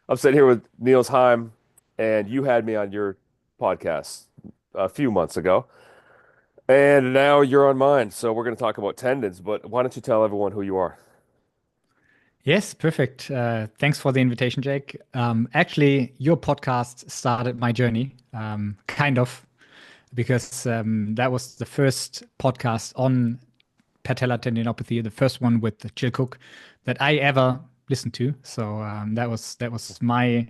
I'm sitting here with Niels Heim, and you had me on your podcast a few months ago, and now you're on mine. So we're going to talk about tendons, but why don't you tell everyone who you are? Yes, perfect. Thanks for the invitation, Jake. Actually, your podcast started my journey, kind of, because that was the first podcast on patellar tendinopathy, the first one with Jill Cook that I ever listened to. So that was my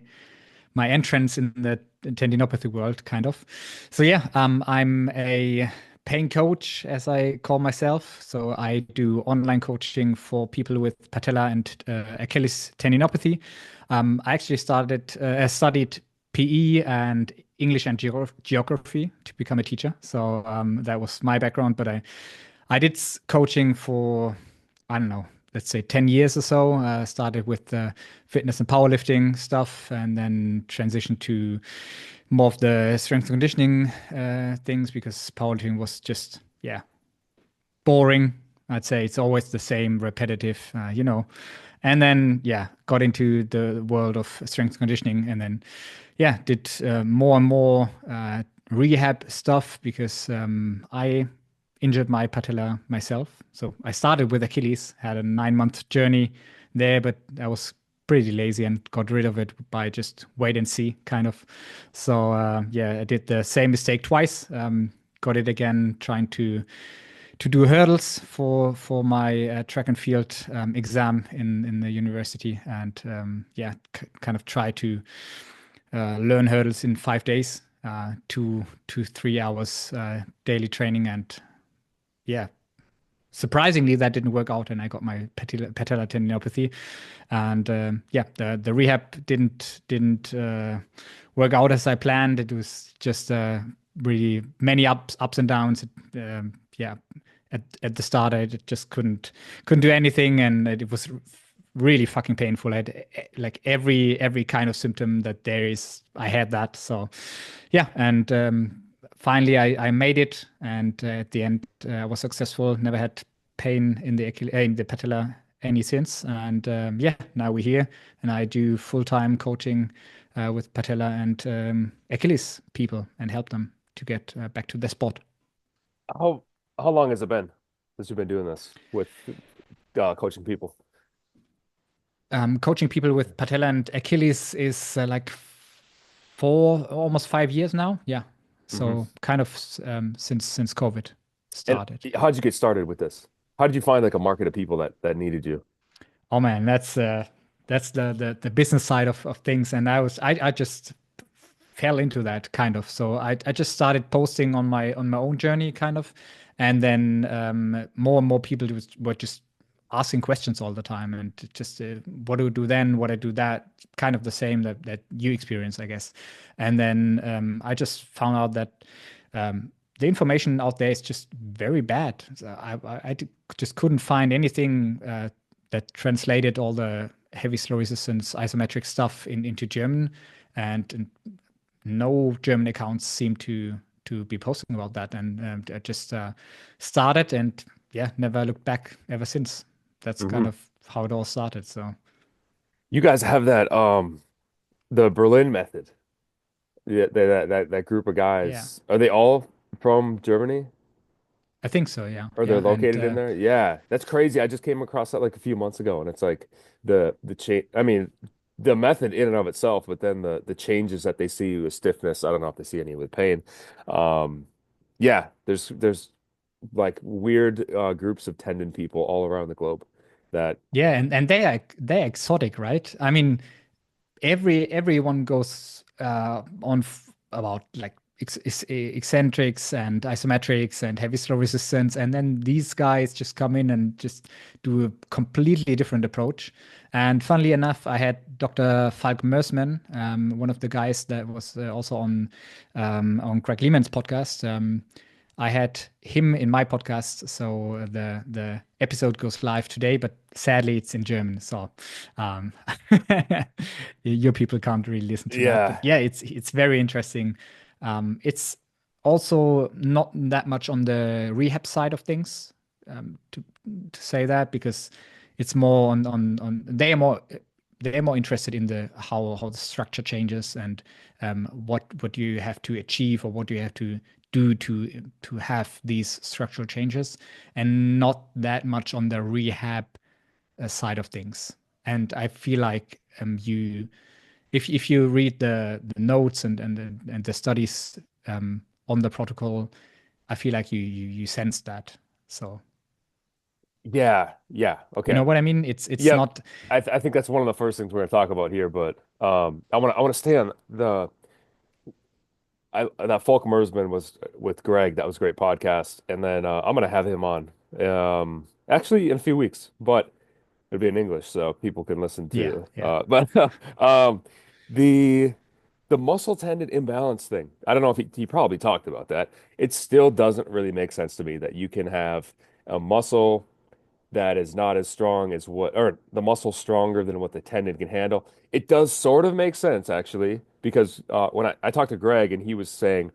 entrance in the tendinopathy world, kind of. So yeah, I'm a pain coach, as I call myself. So I do online coaching for people with patella and Achilles tendinopathy. I actually studied PE and English and geography to become a teacher. So that was my background. But I did coaching for, I don't know, let's say 10 years or so. Started with fitness and powerlifting stuff and then transitioned to more of the strength and conditioning things because powerlifting was just, yeah, boring. I'd say it's always the same, repetitive. And then, yeah, got into the world of strength and conditioning and then, yeah, did more and more rehab stuff because I injured my patella myself. So I started with Achilles, had a 9 month journey there, but I was pretty lazy and got rid of it by just wait and see kind of. So yeah, I did the same mistake twice. Got it again, trying to do hurdles for my track and field exam in the university, and yeah, kind of try to learn hurdles in 5 days, 2 to 3 hours daily training, and yeah, surprisingly that didn't work out, and I got my patellar tendinopathy, and yeah, the rehab didn't work out as I planned. It was just really many ups and downs. Yeah, at the start I just couldn't do anything, and it was really fucking painful. I had like every kind of symptom that there is. I had that. So yeah, and finally I made it, and at the end I was successful. Never had pain in the in the patella any since, and yeah, now we're here, and I do full-time coaching with patella and Achilles people and help them to get back to the spot. How how long has it been since you've been doing this with coaching people? Coaching people with patella and Achilles is like 4, almost 5 years now. Yeah, Hmm. so kind of since COVID And started. how'd you get started with this? How did you find like a market of people that needed you? Oh man, that's the business side of things, and I just fell into that kind of. So I just started posting on my own journey, kind of, and then more and more people were just asking questions all the time, and just what do I do then, what I do that, kind of the same that you experience, I guess. And then I just found out that the information out there is just very bad. So just couldn't find anything that translated all the heavy slow resistance isometric stuff into German, and no German accounts seem to be posting about that. And I just started, and yeah, never looked back ever since. That's kind Hmm. of how it all started. So You guys have that the Berlin method. Yeah, that group of yeah, guys. Are they all from Germany? I think so. Yeah, Or they're yeah, and located in there? Yeah, that's crazy. I just came across that like a few months ago, and it's like the change. I mean, the method in and of itself, but then the changes that they see with stiffness. I don't know if they see any with pain. Um, yeah, there's like weird groups of tendon people all around the globe that. yeah, and they're exotic, right? I mean, everyone goes on about like eccentrics and isometrics and heavy slow resistance, and then these guys just come in and just do a completely different approach. And funnily enough, I had Dr. Falk Mersman, one of the guys that was also on Greg Lehman's podcast. I had him in my podcast, so the episode goes live today, but sadly it's in German, so um, your people can't really listen to that. But Yeah. yeah, it's very interesting. It's also not that much on the rehab side of things, to say that, because it's more on they are more they're more interested in the how the structure changes and what you have to achieve or what you have to do to have these structural changes, and not that much on the rehab side of things. And I feel like you if you read the notes and the studies on the protocol, I feel like you sense that. So Yeah, yeah, you okay. know what I mean? It's Yep. not. I think that's one of the first things we're going to talk about here, but I want to stay on the that Folk Mersman was with Greg. That was a great podcast, and then I'm going to have him on actually in a few weeks, but it'll be in English so people can listen Yeah, to. yeah. But um, the the muscle tendon imbalance thing. I don't know if he probably talked about that. It still doesn't really make sense to me that you can have a muscle that is not as strong as what, or the muscle stronger than what the tendon can handle. It does sort of make sense actually, because when I talked to Greg and he was saying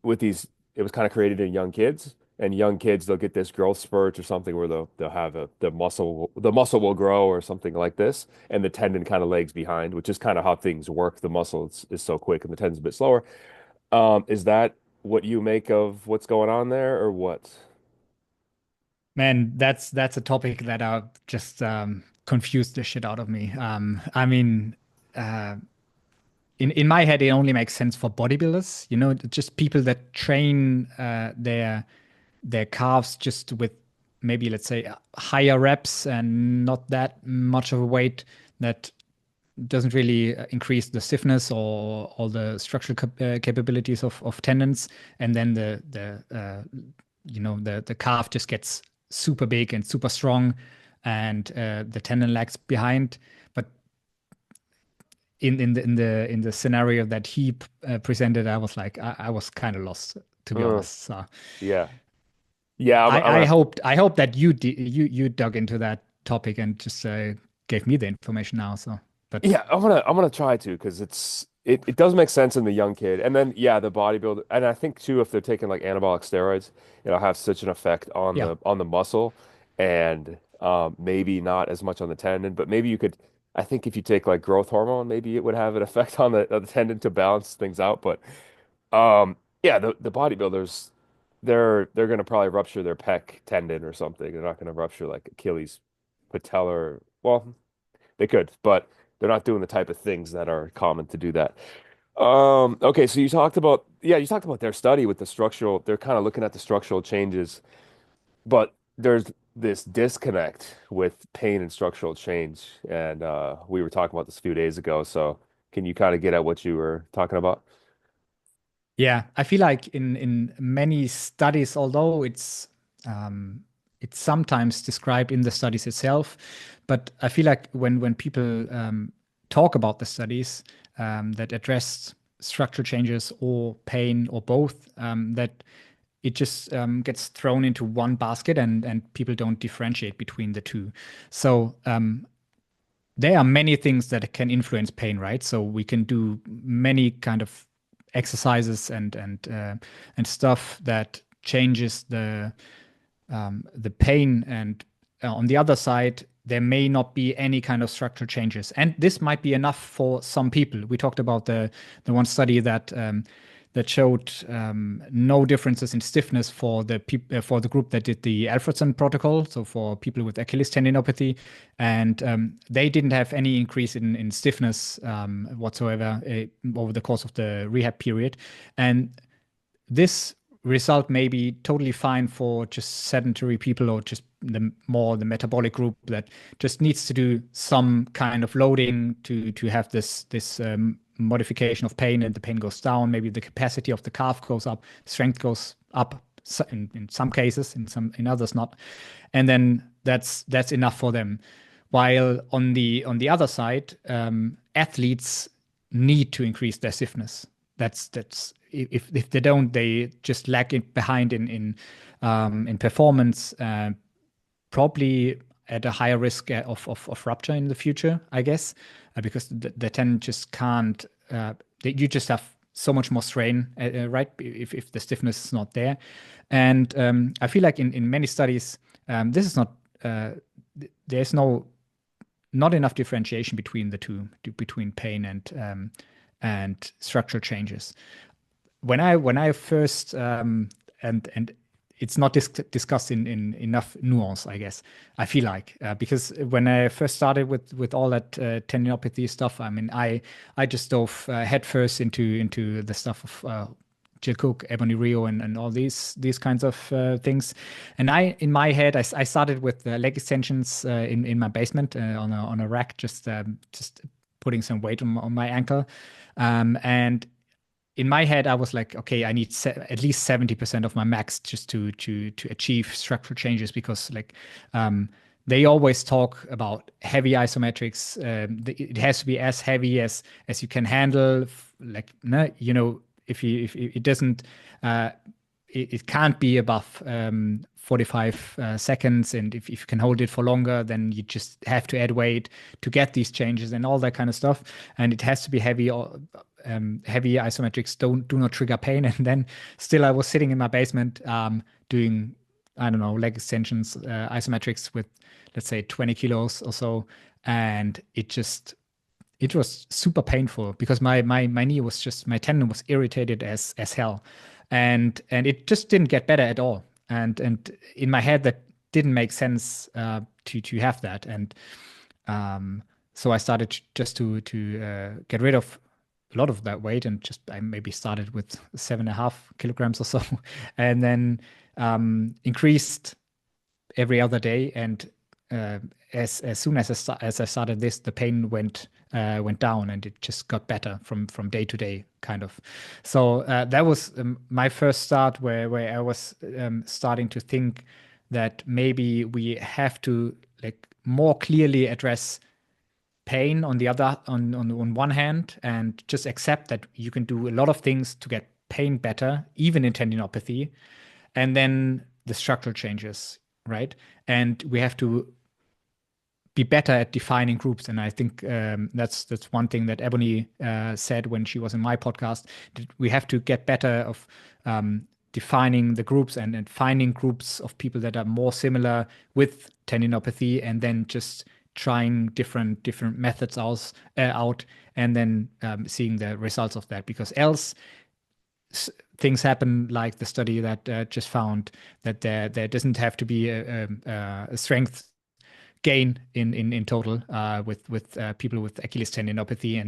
with these, it was kind of created in young kids, and young kids they'll get this growth spurt or something where they'll have the muscle will grow or something like this, and the tendon kind of lags behind, which is kind of how things work. The muscle is so quick and the tendon's a bit slower. Is that what you make of what's going on there, or what? Man, that's a topic that just confused the shit out of me. I mean, uh, in my head, it only makes sense for bodybuilders. You know, just people that train their calves just with maybe, let's say, higher reps and not that much of a weight that doesn't really increase the stiffness or all the structural capabilities of tendons, and then the calf just gets super big and super strong, and the tendon lags behind. But in the scenario that he presented, I was like, I was kind of lost, to be Uh, honest. So yeah, yeah. I'm I gonna hoped that you dug into that topic and just gave me the information now. So, but Yeah, I'm gonna try to, because it does make sense in the young kid, and then yeah, the bodybuilder, and I think too if they're taking like anabolic steroids, it'll have such an effect on yeah. the muscle, and maybe not as much on the tendon, but maybe you could. I think if you take like growth hormone, maybe it would have an effect on the tendon to balance things out. But yeah, the bodybuilders, they're gonna probably rupture their pec tendon or something. They're not gonna rupture like Achilles, patellar. Well, they could, but they're not doing the type of things that are common to do that. Okay, so you talked about their study with the structural, they're kind of looking at the structural changes, but there's this disconnect with pain and structural change. And we were talking about this a few days ago. So can you kind of get at what you were talking about? Yeah, I feel like in many studies, although it's sometimes described in the studies itself, but I feel like when people talk about the studies that address structural changes or pain or both, that it just gets thrown into one basket, and people don't differentiate between the two. So there are many things that can influence pain, right? So we can do many kind of exercises and stuff that changes the pain. And on the other side, there may not be any kind of structural changes, and this might be enough for some people. We talked about the one study that showed no differences in stiffness for for the group that did the Alfredson protocol, so for people with Achilles tendinopathy, and they didn't have any increase in stiffness whatsoever over the course of the rehab period. And this result may be totally fine for just sedentary people or just the metabolic group that just needs to do some kind of loading to have this modification of pain, and the pain goes down. Maybe the capacity of the calf goes up, strength goes up in some cases, in others not, and then that's enough for them. While on the other side, athletes need to increase their stiffness. That's if they don't, they just lag it behind in performance, probably at a higher risk of rupture in the future, I guess, because the tendon just can't. You just have so much more strain, right? If the stiffness is not there, and I feel like in many studies, this is not. There's not enough differentiation between the two, between pain and structural changes. When I first and it's not discussed in enough nuance, I guess. I feel like because when I first started with all that tendinopathy stuff, I mean, I just dove headfirst into the stuff of Jill Cook, Ebony Rio, and all these kinds of things. And in my head, I started with leg extensions in my basement on a rack, just putting some weight on my ankle, and in my head, I was like, okay, I need at least 70% of my max just to achieve structural changes because like they always talk about heavy isometrics. It has to be as heavy as you can handle. Like, no, if it doesn't, uh, it can't be above 45 seconds, and if you can hold it for longer, then you just have to add weight to get these changes and all that kind of stuff. And it has to be heavy. Or heavy isometrics do not trigger pain. And then still, I was sitting in my basement doing, I don't know, leg extensions, isometrics with, let's say, 20 kilos or so, and it was super painful because my knee was just my tendon was irritated as hell, and it just didn't get better at all. And in my head, that didn't make sense to have that. And so I started just to get rid of a lot of that weight, and just I maybe started with 7.5 kilograms or so, and then increased every other day. And as soon as I started this, the pain went down, and it just got better from day to day, kind of. So that was my first start, where I was starting to think that maybe we have to like more clearly address pain on the other on one hand, and just accept that you can do a lot of things to get pain better, even in tendinopathy, and then the structural changes, right? And we have to be better at defining groups. And I think that's one thing that Ebony said when she was in my podcast, that we have to get better of defining the groups, and finding groups of people that are more similar with tendinopathy, and then just trying different methods out, and then seeing the results of that. Because else things happen like the study that just found that there doesn't have to be a strength gain in total with people with Achilles tendinopathy,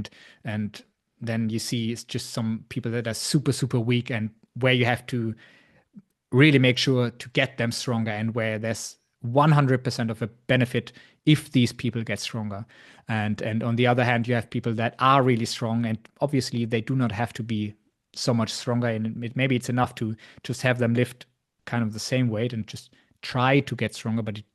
and then you see it's just some people that are super weak, and where you have to really make sure to get them stronger, and where there's 100% of a benefit if these people get stronger. And on the other hand, you have people that are really strong, and obviously they do not have to be so much stronger, and maybe it's enough to just have them lift kind of the same weight and just try to get stronger, but it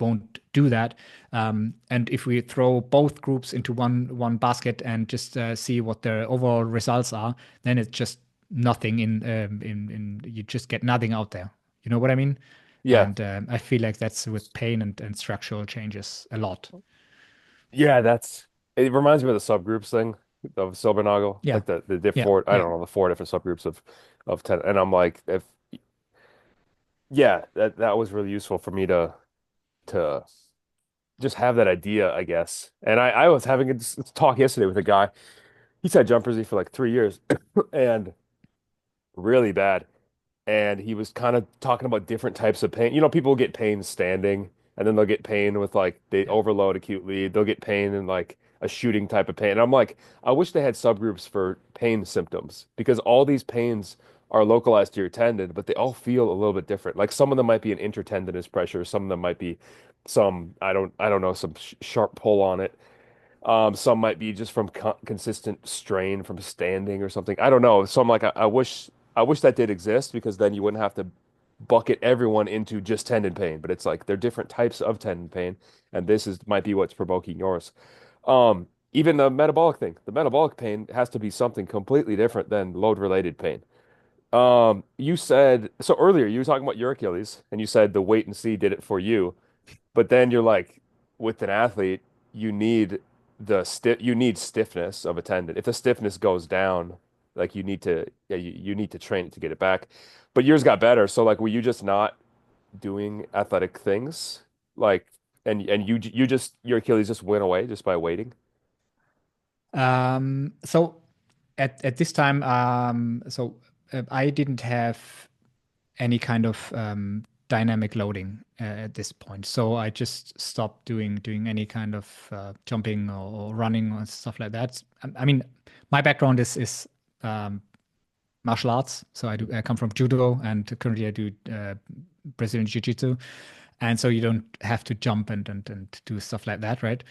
won't do that. And if we throw both groups into one basket and just see what their overall results are, then it's just nothing in you just get nothing out there. You know what I mean? Yeah. And I feel like that's with pain and structural changes a lot. Yeah, it reminds me of the subgroups thing of Silbernagle, Yeah, like the diff yeah, four, I yeah, don't know, the four different subgroups of ten, and I'm like, if yeah, that was really useful for me to just have that idea, I guess. And I was having a talk yesterday with a guy. He's had jumpersy for like 3 years and really bad. And he was kind of talking about different types of pain. You know, people get pain standing, and then they'll get pain with like they yeah. overload acutely. They'll get pain in like a shooting type of pain. And I'm like, I wish they had subgroups for pain symptoms because all these pains are localized to your tendon, but they all feel a little bit different. Like some of them might be an intertendinous pressure, some of them might be some I don't know, some sh sharp pull on it. Some might be just from consistent strain from standing or something. I don't know. So I'm like, I wish that did exist because then you wouldn't have to bucket everyone into just tendon pain. But it's like they're different types of tendon pain, and this is might be what's provoking yours. Even the metabolic thing, the metabolic pain has to be something completely different than load related pain. You said so earlier, you were talking about your Achilles, and you said the wait and see did it for you. But then you're like, with an athlete, you need you need stiffness of a tendon. If the stiffness goes down, like you need to yeah, you need to train it to get it back. But yours got better. So like were you just not doing athletic things? Like And you just your Achilles just went away just by waiting. So at this time, I didn't have any kind of dynamic loading at this point. So I just stopped doing any kind of jumping or running or stuff like that. I mean, my background is um, martial arts. So I come from judo, and currently I do Brazilian jiu-jitsu. And so you don't have to jump and do stuff like that, right?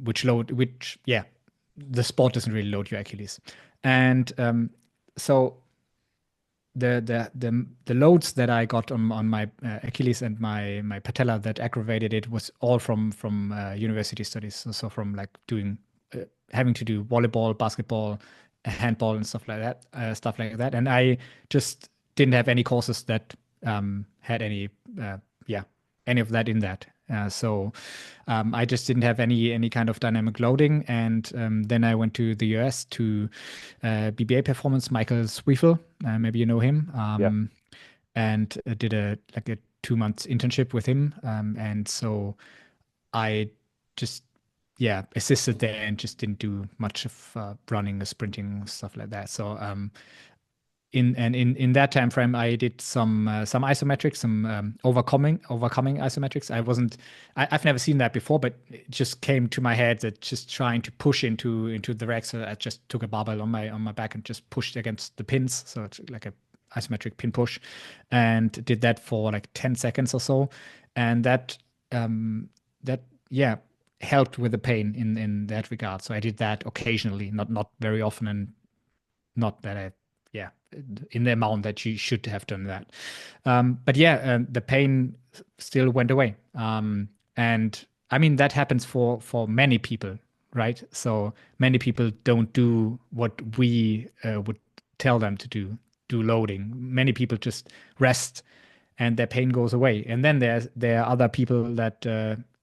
Which yeah, the sport doesn't really load your Achilles. And so the loads that I got on my Achilles and my patella that aggravated it was all from university studies. So from like doing having to do volleyball, basketball, handball, and stuff like that. And I just didn't have any courses that had uh, yeah, any of that in that. I just didn't have any kind of dynamic loading, and then I went to the US to BBA Performance, Michael Swiefel, maybe you know him, Yeah. and did a 2 months internship with him, and so I just assisted there and just didn't do much of running or sprinting stuff like that. So in that time frame, I did some isometrics, some overcoming isometrics. I've never seen that before, but it just came to my head that just trying to push into the rack. So I just took a barbell on my back and just pushed against the pins, so it's like a isometric pin push, and did that for like 10 seconds or so, and that yeah helped with the pain in that regard. So I did that occasionally, not very often, and not that yeah, in the amount that you should have done that. But yeah, the pain still went away. And I mean, that happens for many people, right? So many people don't do what we would tell them to do loading. Many people just rest and their pain goes away. And then there are other people that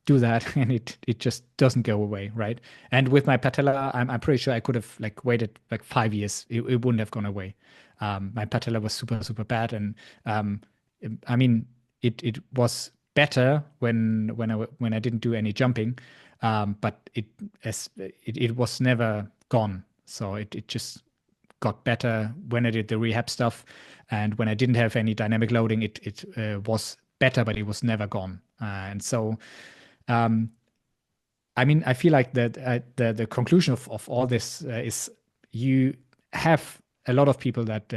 do that and it just doesn't go away, right? And with my patella, I'm pretty sure I could have like waited like 5 years. It wouldn't have gone away. My patella was super bad, and um, I mean it was better when I didn't do any jumping, but it was never gone. So it just got better when I did the rehab stuff, and when I didn't have any dynamic loading, it was better, but it was never gone. And so, um, I mean, I feel like that the conclusion of all this is you have a lot of people that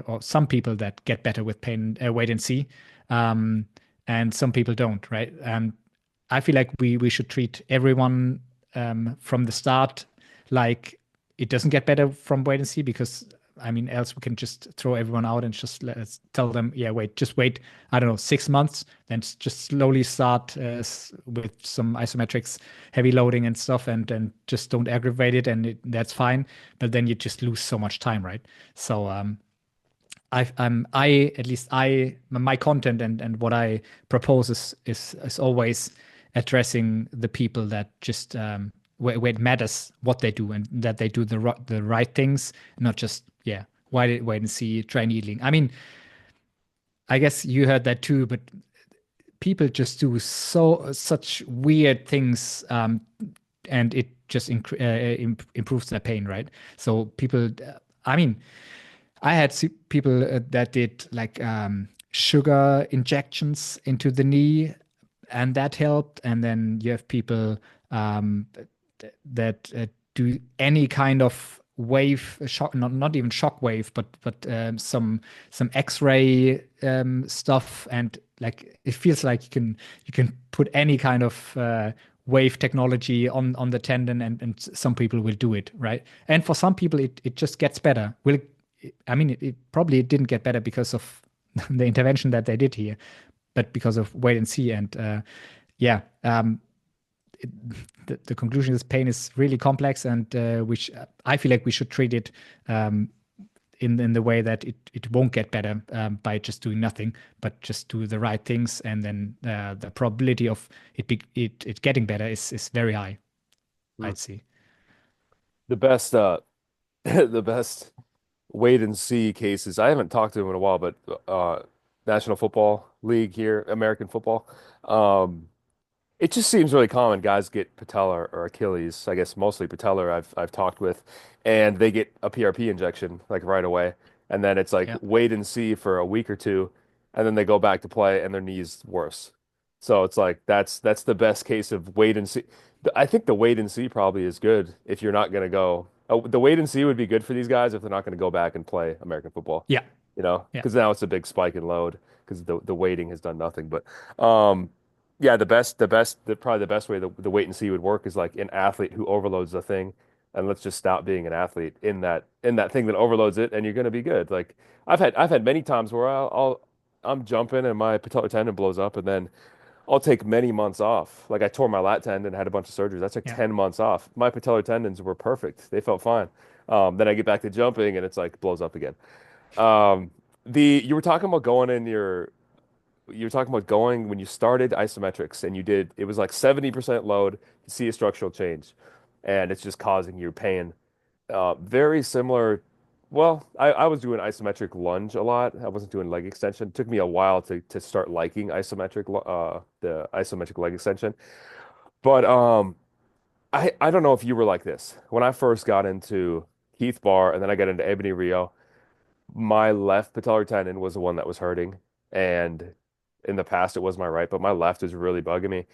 or some people that get better with pain, wait and see, um, and some people don't, right? I feel like we should treat everyone from the start like it doesn't get better from wait and see, because I mean, else we can just throw everyone out and just let's tell them, yeah, just wait, I don't know, 6 months, then just slowly start with some isometrics, heavy loading and stuff, and then just don't aggravate it, and that's fine. But then you just lose so much time, right? So I at least I my content and what I propose is always addressing the people that just where it matters what they do, and that they do the right things, not just wait and see, try needling. I mean, I guess you heard that too, but people just do such weird things, and it just improves their pain, right? So people, I mean, I had people that did like sugar injections into the knee, and that helped. And then you have people that do any kind of wave shock, not even shock wave, but some X-ray stuff, and like it feels like you can put any kind of wave technology on the tendon, and some people will do it, right? And for some people it just gets better. Will I mean, it probably didn't get better because of the intervention that they did here, but because of wait and see. And yeah, it, the conclusion is pain is really complex, and which I feel like we should treat it in the way that it won't get better by just doing nothing, but just do the right things, and then the probability of it getting better is very high, Mm. I'd say. The best the best wait and see cases. I haven't talked to him in a while, but National Football League here, American football. Um It just seems really common. Guys get patellar or Achilles, I guess mostly patellar I've talked with, and they get a PRP injection like right away. And then it's like Yeah. wait and see for a week or two, and then they go back to play and their knee's worse. So it's like that's the best case of wait and see. I think the wait and see probably is good if you're not going to go. The wait and see would be good for these guys if they're not going to go back and play American football, Yeah. Yeah. because now it's a big spike in load because the waiting has done nothing. But um, yeah, probably the best way the wait and see would work is like an athlete who overloads the thing, and let's just stop being an athlete in that thing that overloads it, and you're going to be good. Like I've had many times where I'm jumping and my patellar tendon blows up, and then I'll take many months off. Like I tore my lat tendon, had a bunch of surgeries. That's like Yeah. 10 months off. My patellar tendons were perfect. They felt fine. Then I get back to jumping and it's like blows up again. Um, you were talking about going in your you were talking about going when you started isometrics and you did it was like 70% load to see a structural change, and it's just causing you pain. Very similar. Well, I was doing isometric lunge a lot. I wasn't doing leg extension. It took me a while to start liking the isometric leg extension. But I don't know if you were like this. When I first got into Keith Bar and then I got into Ebony Rio, my left patellar tendon was the one that was hurting. And in the past, it was my right, but my left was really bugging me.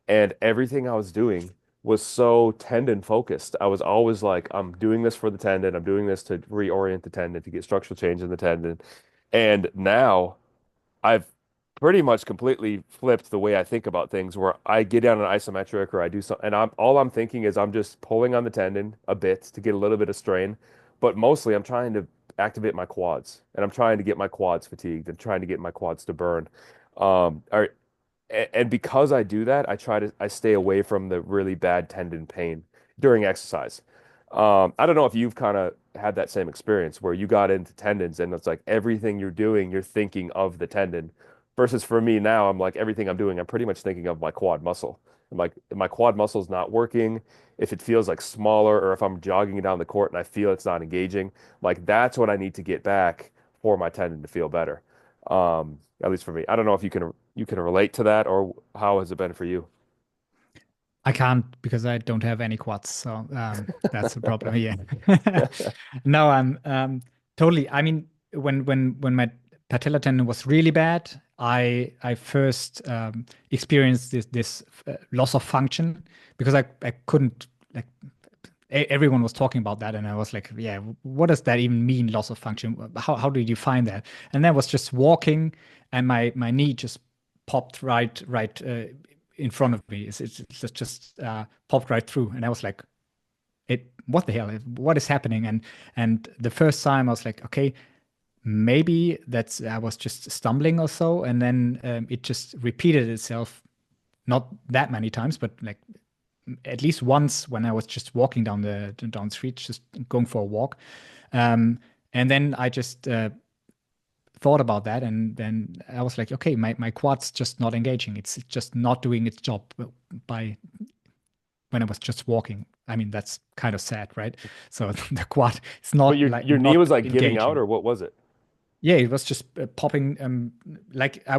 And everything I was doing was so tendon focused. I was always like, I'm doing this for the tendon. I'm doing this to reorient the tendon, to get structural change in the tendon. And now I've pretty much completely flipped the way I think about things where I get down an isometric or I do something and I'm thinking is I'm just pulling on the tendon a bit to get a little bit of strain, but mostly I'm trying to activate my quads and I'm trying to get my quads fatigued and trying to get my quads to burn. Or and because I do that, I stay away from the really bad tendon pain during exercise. I don't know if you've kind of had that same experience where you got into tendons and it's like everything you're doing, you're thinking of the tendon. Versus for me now, I'm like everything I'm doing, I'm pretty much thinking of my quad muscle. I'm like, if my quad muscle's not working, if it feels like smaller, or if I'm jogging down the court and I feel it's not engaging, like that's what I need to get back for my tendon to feel better. At least for me. I don't know if you can relate to that or how has it been for you? I can't because I don't have any quads, so that's the problem here. No, I'm totally. I mean, when my patellar tendon was really bad, I first experienced this loss of function because I couldn't like everyone was talking about that, and I was like, yeah, what does that even mean, loss of function? How do you define that? And then I was just walking, and my knee just popped right in front of me. It's just popped right through, and I was like, it what the hell? What is happening? And the first time I was like, okay, maybe that's I was just stumbling or so, and then it just repeated itself, not that many times, but like at least once when I was just walking down the street, just going for a walk. Um, and then I just thought about that, and then I was like, okay, my quad's just not engaging. It's just not doing its job by when I was just walking. I mean, that's kind of sad, right? So the quad is But not your knee was not like giving out, engaging. or what was it? Yeah, it was just popping like I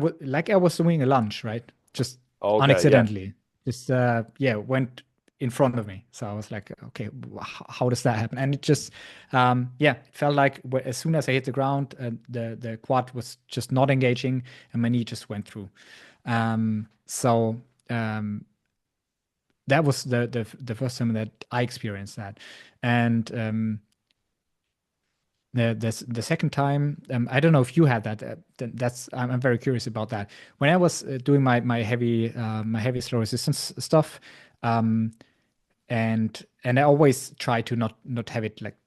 was doing a lunge, right? Just Okay, yeah. unaccidentally. Just yeah, went in front of me. So I was like, okay, how does that happen? And it just yeah, it felt like as soon as I hit the ground, the quad was just not engaging and my knee just went through. So that was the first time that I experienced that. And the second time, I don't know if you had that. That's I'm very curious about that. When I was doing my heavy slow resistance stuff, um, and I always try to not have it like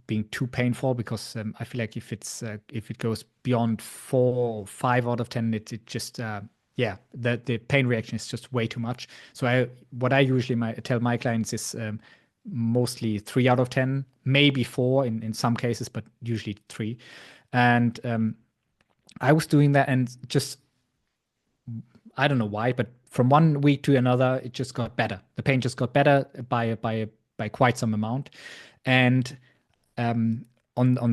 being too painful because I feel like if it goes beyond 4 or 5 out of 10, it just yeah, the pain reaction is just way too much. So what I usually tell my clients is mostly 3 out of 10, maybe four in some cases, but usually three. And I was doing that, and just I don't know why, but from one week to another, it just got better. The pain just got better by quite some amount, and on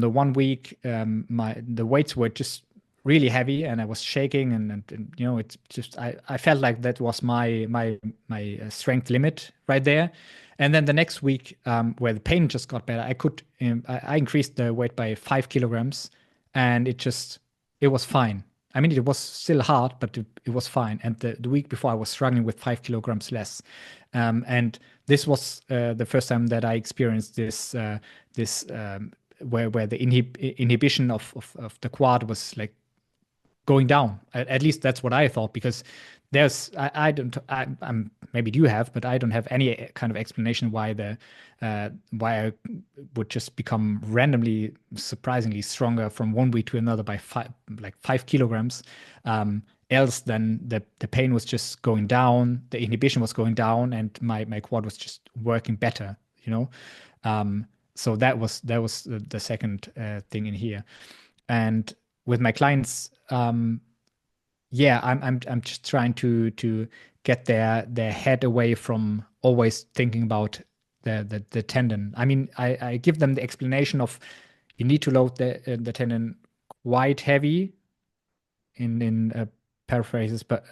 the one week, my the weights were just really heavy and I was shaking and you know, it's just I felt like that was my strength limit right there. And then the next week, where the pain just got better, I increased the weight by 5 kilograms, and it was fine. I mean, it was still hard, but it was fine. And the week before, I was struggling with 5 kilograms less. And this was the first time that I experienced this where the inhibition of the quad was like going down. At least that's what I thought, because I don't I'm maybe you have, but I don't have any kind of explanation why I would just become randomly surprisingly stronger from one week to another by 5 kilograms. Else then the pain was just going down, the inhibition was going down, and my quad was just working better, you know. Um, so that was the second thing in here. And with my clients, yeah, I'm just trying to get their head away from always thinking about the tendon. I mean, I give them the explanation of you need to load the tendon quite heavy in paraphrases, but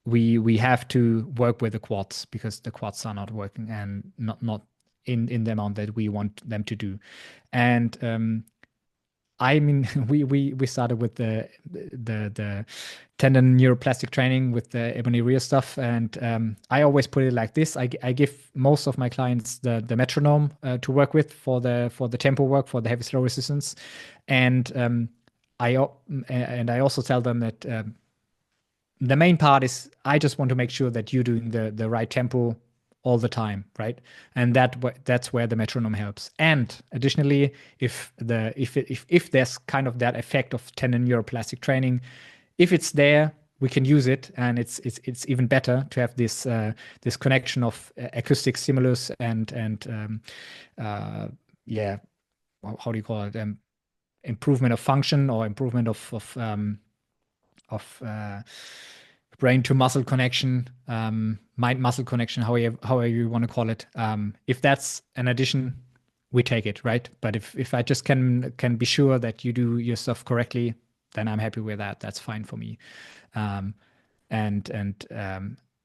we have to work with the quads because the quads are not working and not in the amount that we want them to do. And I mean, we started with the tendon neuroplastic training with the Ebony Rhea stuff, and I always put it like this: I give most of my clients the metronome to work with for the tempo work for the heavy slow resistance, and I also tell them that the main part is I just want to make sure that you're doing the right tempo all the time, right? And that's where the metronome helps. And additionally, if there's kind of that effect of tendon neuroplastic training, if it's there, we can use it, and it's even better to have this connection of acoustic stimulus and yeah, how do you call it? Improvement of function or improvement of brain to muscle connection, mind muscle connection, however you want to call it. If that's an addition, we take it, right? But if I just can be sure that you do your stuff correctly, then I'm happy with that. That's fine for me. Um, and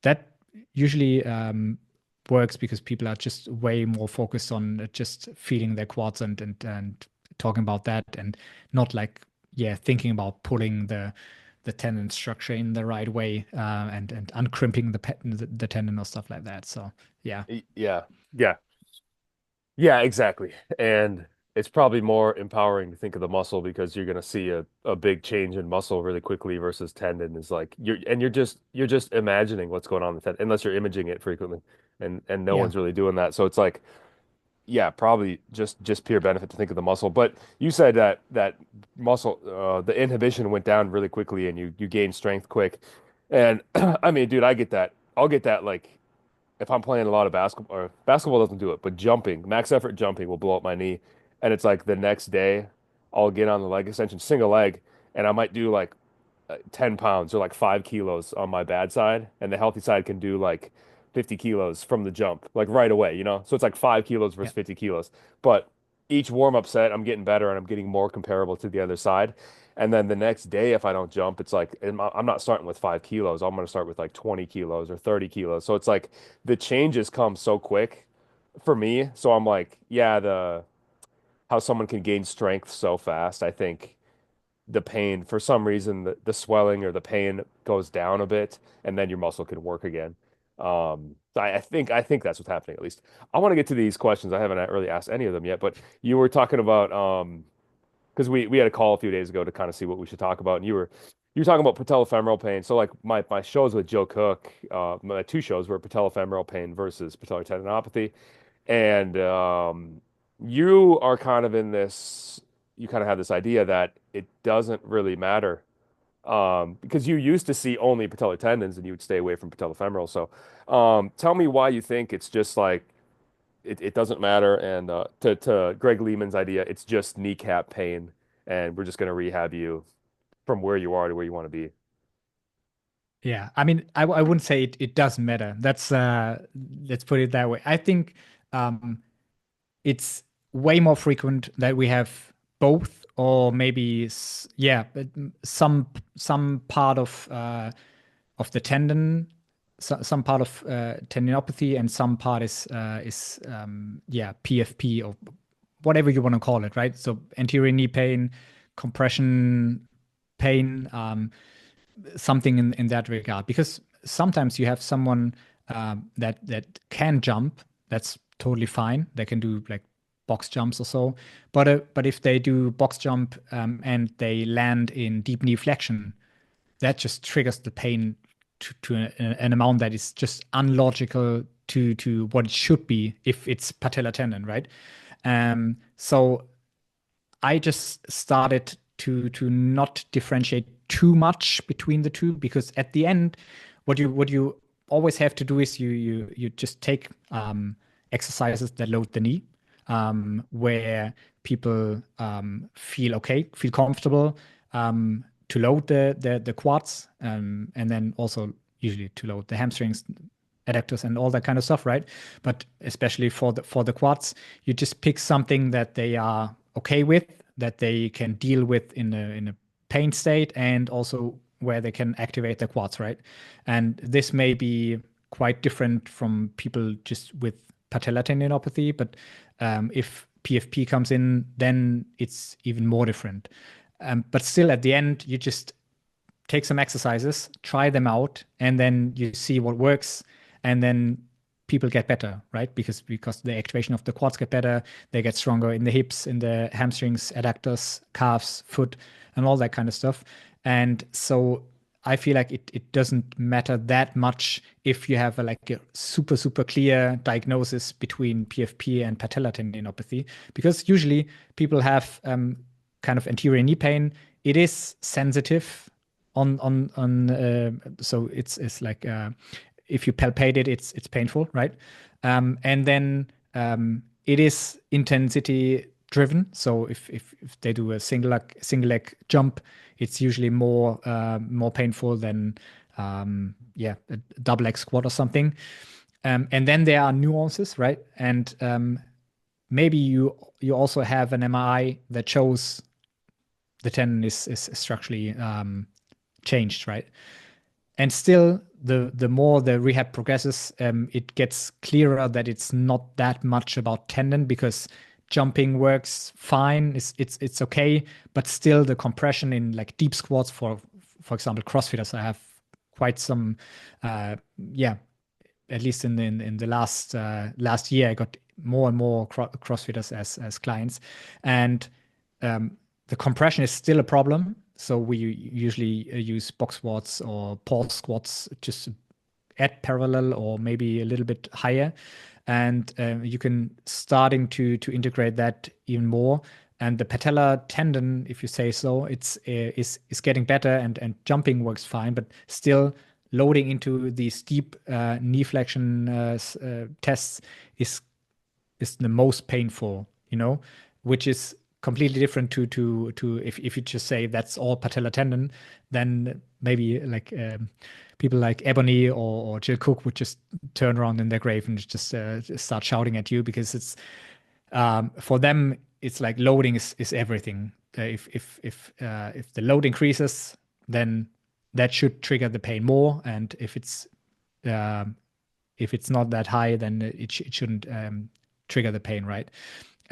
that usually works because people are just way more focused on just feeling their quads and talking about that, and not like, yeah, thinking about pulling the tendon structure in the right way, and uncrimping the tendon or stuff like that. So yeah. Yeah. Yeah. Yeah, exactly. And it's probably more empowering to think of the muscle because you're going to see a big change in muscle really quickly versus tendon is like you're just imagining what's going on in the tendon unless you're imaging it frequently and no Yeah. one's really doing that. So it's like yeah, probably just pure benefit to think of the muscle. But you said that muscle the inhibition went down really quickly and you gained strength quick. And I mean, dude, I get that. I'll get that like if I'm playing a lot of basketball, or basketball doesn't do it, but jumping, max effort jumping will blow up my knee. And it's like the next day, I'll get on the leg extension, single leg, and I might do like 10 pounds or like 5 kilos on my bad side. And the healthy side can do like 50 kilos from the jump, like right away, you know? So it's like 5 kilos Yeah. versus 50 kilos. But each warm up set, I'm getting better and I'm getting more comparable to the other side. And then the next day, if I don't jump, it's like I'm not starting with 5 kilos. I'm going to start with like 20 kilos or 30 kilos. So it's like the changes come so quick for me. So I'm like, yeah, the how someone can gain strength so fast. I think the pain, for some reason, the swelling or the pain goes down a bit, and then your muscle can work again. I think that's what's happening at least. I want to get to these questions. I haven't really asked any of them yet, but you were talking about because we had a call a few days ago to kind of see what we should talk about, and you were talking about patellofemoral pain. So like my shows with Joe Cook, my two shows were patellofemoral pain versus patellar tendinopathy, and you are kind of in this. You kind of have this idea that it doesn't really matter because you used to see only patellar tendons and you would stay away from patellofemoral. So tell me why you think it's just like it doesn't matter. And to Greg Lehman's idea, it's just kneecap pain, and we're just going to rehab you from where you are to where you want to be. Yeah, I mean, I wouldn't say it doesn't matter. Let's put it that way. I think it's way more frequent that we have. both, or maybe yeah, but some part of the tendon, some part of tendinopathy, and some part is yeah, PFP or whatever you want to call it, right? So anterior knee pain, compression pain, something in that regard. Because sometimes you have someone that can jump, that's totally fine. They can do like box jumps or so. But if they do box jump and they land in deep knee flexion, that just triggers the pain to an amount that is just unlogical to what it should be if it's patellar tendon, right? So I just started to not differentiate too much between the two, because at the end, what you always have to do is you just take exercises that load the knee, where people feel okay, feel comfortable to load the quads, and then also usually to load the hamstrings, adductors, and all that kind of stuff, right? But especially for the quads, you just pick something that they are okay with, that they can deal with in a pain state, and also where they can activate the quads, right? And this may be quite different from people just with patellar tendinopathy, but if PFP comes in, then it's even more different. But still, at the end, you just take some exercises, try them out, and then you see what works, and then people get better, right? Because the activation of the quads get better, they get stronger in the hips, in the hamstrings, adductors, calves, foot, and all that kind of stuff. And so I feel like it doesn't matter that much if you have like a super clear diagnosis between PFP and patellar tendinopathy, because usually people have kind of anterior knee pain. It is sensitive on so it's like if you palpate it, it's painful, right? And then it is intensity driven. So if they do a single leg jump, it's usually more painful than yeah, a double leg squat or something. And then there are nuances, right? And maybe you also have an MRI that shows the tendon is structurally changed, right? And still, the more the rehab progresses, it gets clearer that it's not that much about tendon, because jumping works fine, it's okay, but still the compression in like deep squats, for example, CrossFitters, I have quite some, yeah, at least in the last year, I got more and more CrossFitters as clients, and the compression is still a problem. So we usually use box squats or pause squats, just at parallel or maybe a little bit higher, and you can starting to integrate that even more. And the patellar tendon, if you say so, is getting better, and jumping works fine, but still loading into these deep knee flexion tests is the most painful, which is completely different to if you just say that's all patellar tendon, then maybe like people like Ebony or Jill Cook would just turn around in their grave and just start shouting at you, because it's for them it's like loading is everything. If the load increases, then that should trigger the pain more, and if it's not that high, then it shouldn't trigger the pain, right?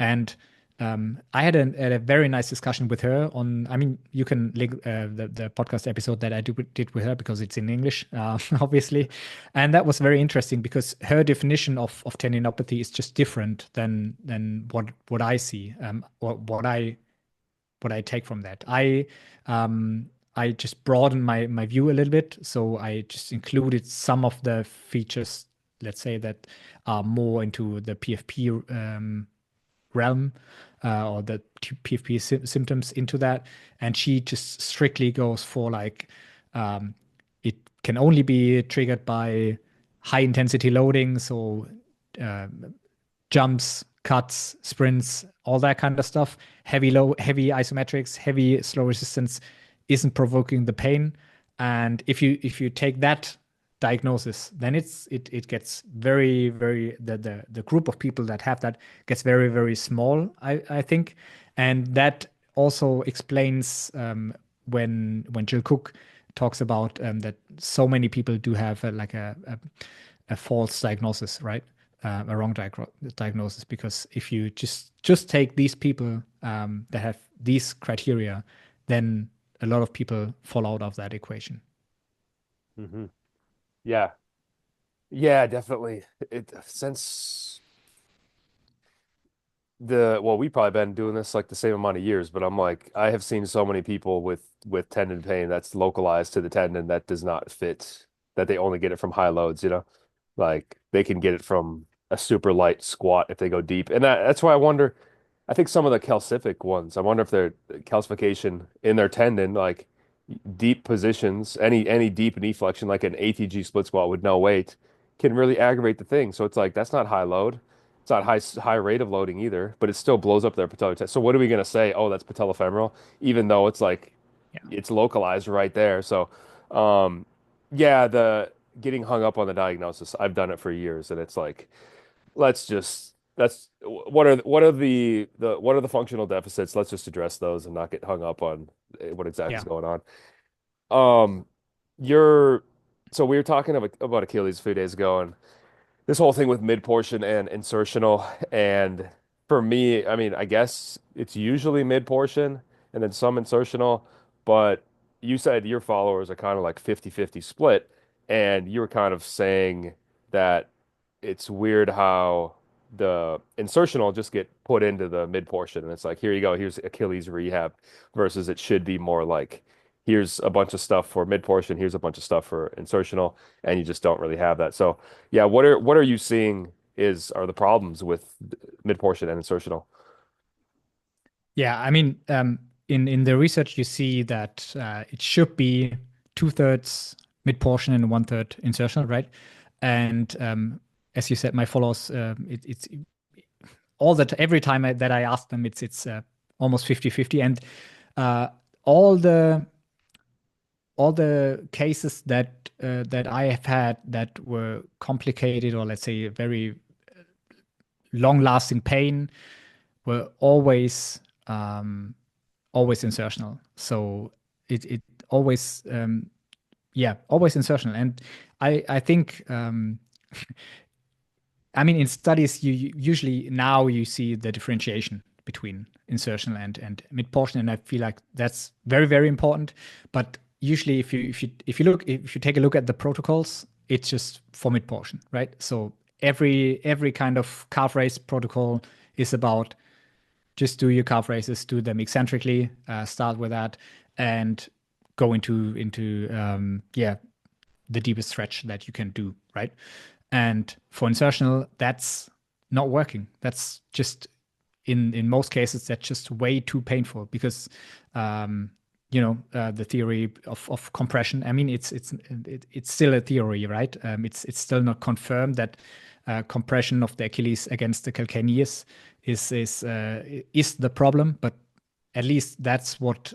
And I had a very nice discussion with her on. I mean, you can link the podcast episode that I did with her, because it's in English, obviously, and that was very interesting, because her definition of tendinopathy is just different than what I see, or what I take from that. I just broadened my view a little bit, so I just included some of the features, let's say, that are more into the PFP realm, or the PFP symptoms into that, and she just strictly goes for like it can only be triggered by high intensity loading, so uh, jumps, cuts, sprints, all that kind of stuff. Heavy isometrics, heavy slow resistance isn't provoking the pain. And if you take that diagnosis, then it gets very the group of people that have that gets very small, I think. And that also explains when Jill Cook talks about that so many people do have a false diagnosis, right? A wrong diagnosis, because if you just take these people that have these criteria, then a lot of people fall out of that equation. Hmm. Yeah. Yeah, definitely. It since we've probably been doing this like the same amount of years, but I'm like, I have seen so many people with tendon pain that's localized to the tendon that does not fit, that they only get it from high loads, you know? Like they can get it from a super light squat if they go deep. And that's why I wonder, I think some of the calcific ones, I wonder if they're calcification in their tendon, like deep positions, any deep knee flexion, like an ATG split squat with no weight, can really aggravate the thing. So it's like that's not high load. It's not high rate of loading either, but it still blows up their patellar tendon. So what are we gonna say? Oh, that's patellofemoral, even though it's like Yeah. it's localized right there. So, um, yeah, the getting hung up on the diagnosis, I've done it for years, and it's like let's just that's what are the functional deficits? Let's just address those and not get hung up on what exactly is Yeah. going on. Um, you're so we were talking about Achilles a few days ago, and this whole thing with mid portion and insertional. And for me, I mean, I guess it's usually mid portion and then some insertional, but you said your followers are kind of like 50-50 split, and you were kind of saying that it's weird how the insertional just get put into the mid portion, and it's like, here you go, here's Achilles rehab, versus it should be more like, here's a bunch of stuff for mid portion, here's a bunch of stuff for insertional, and you just don't really have that. So yeah, what are you seeing are the problems with mid portion and insertional? Yeah, I mean, in the research, you see that it should be two-thirds mid-portion and one-third insertional, right? And as you said, my followers, it's all that every time that I ask them, it's almost 50-50. And uh, all the cases that I have had that were complicated, or let's say very long-lasting pain, were um, always insertional. So it always yeah, always insertional. And I think I mean, in studies you usually now you see the differentiation between insertional and mid portion, and I feel like that's very important. But usually if you take a look at the protocols, it's just for mid portion, right? So every kind of calf raise protocol is about just do your calf raises, do them eccentrically, start with that, and go into yeah, the deepest stretch that you can do, right? And for insertional, that's not working. That's just in most cases that's just way too painful because um, the theory of compression. I mean, it's still a theory, right? It's still not confirmed that compression of the Achilles against the calcaneus is the problem, but at least that's what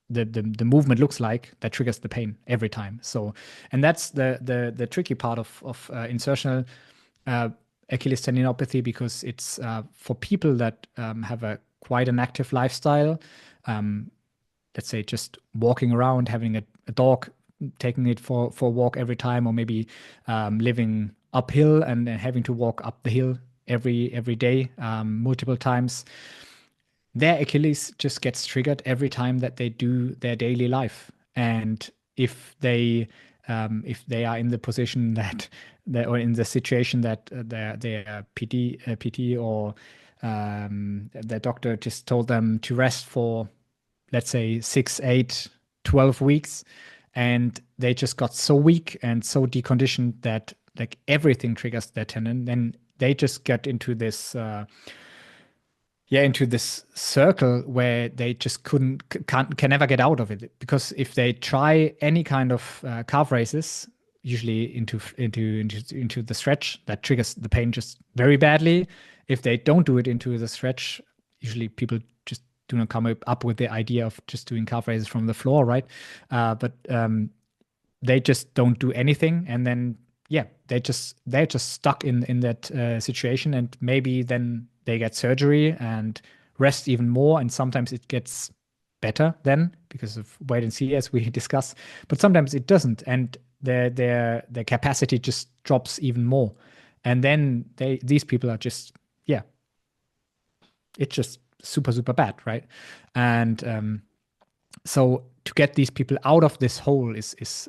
the movement looks like that triggers the pain every time. So, and that's the tricky part of insertional uh, Achilles tendinopathy, because it's for people that have a quite an active lifestyle. Um, let's say just walking around, having a dog, taking it for a walk every time, or maybe living uphill and having to walk up the hill every day, multiple times. Their Achilles just gets triggered every time that they do their daily life. And if they are in the position or in the situation that their PT or their doctor just told them to rest for, let's say, 6, 8, 12 weeks, and they just got so weak and so deconditioned that like everything triggers their tendon, then they just get into this circle where they just can never get out of it. Because if they try any kind of calf raises, usually into the stretch, that triggers the pain just very badly. If they don't do it into the stretch, usually people just do not come up with the idea of just doing calf raises from the floor, right? But they just don't do anything, and then yeah, they're just stuck in that situation, and maybe then they get surgery, and rest even more, and sometimes it gets better then because of wait and see as we discussed, but sometimes it doesn't, and their capacity just drops even more, and then these people are just, yeah, it's just super super bad, right? And so to get these people out of this hole is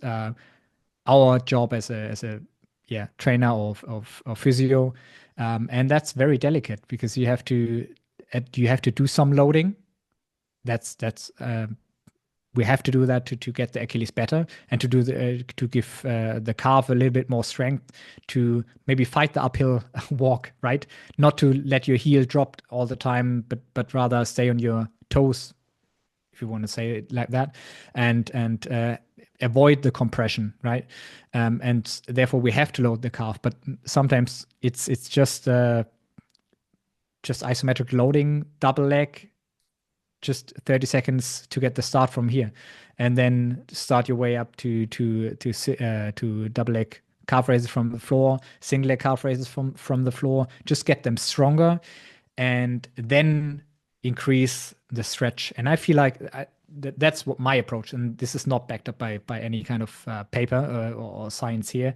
our job as a yeah trainer of physio, and that's very delicate because you have to do some loading. That's we have to do that to get the Achilles better, and to do to give the calf a little bit more strength to maybe fight the uphill walk, right? Not to let your heel drop all the time, but rather stay on your toes, if you want to say it like that, and avoid the compression, right? And therefore we have to load the calf, but sometimes it's just isometric loading, double leg, just 30 seconds to get the start from here, and then start your way up to double leg calf raises from the floor, single leg calf raises from the floor. Just get them stronger, and then increase the stretch. And I feel like that's what my approach, and this is not backed up by any kind of paper or science here.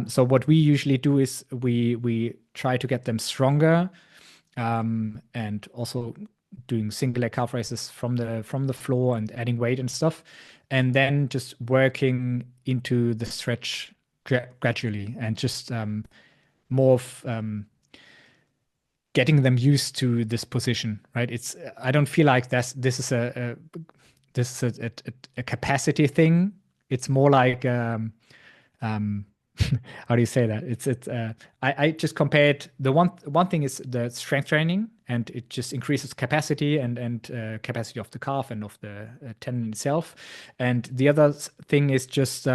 So what we usually do is we try to get them stronger, and also doing single leg calf raises from the floor and adding weight and stuff, and then just working into the stretch gradually, and just more of getting them used to this position, right? It's I don't feel like this is a capacity thing. It's more like um, how do you say that? I just compared the one thing is the strength training, and it just increases capacity and capacity of the calf and of the tendon itself, and the other thing is just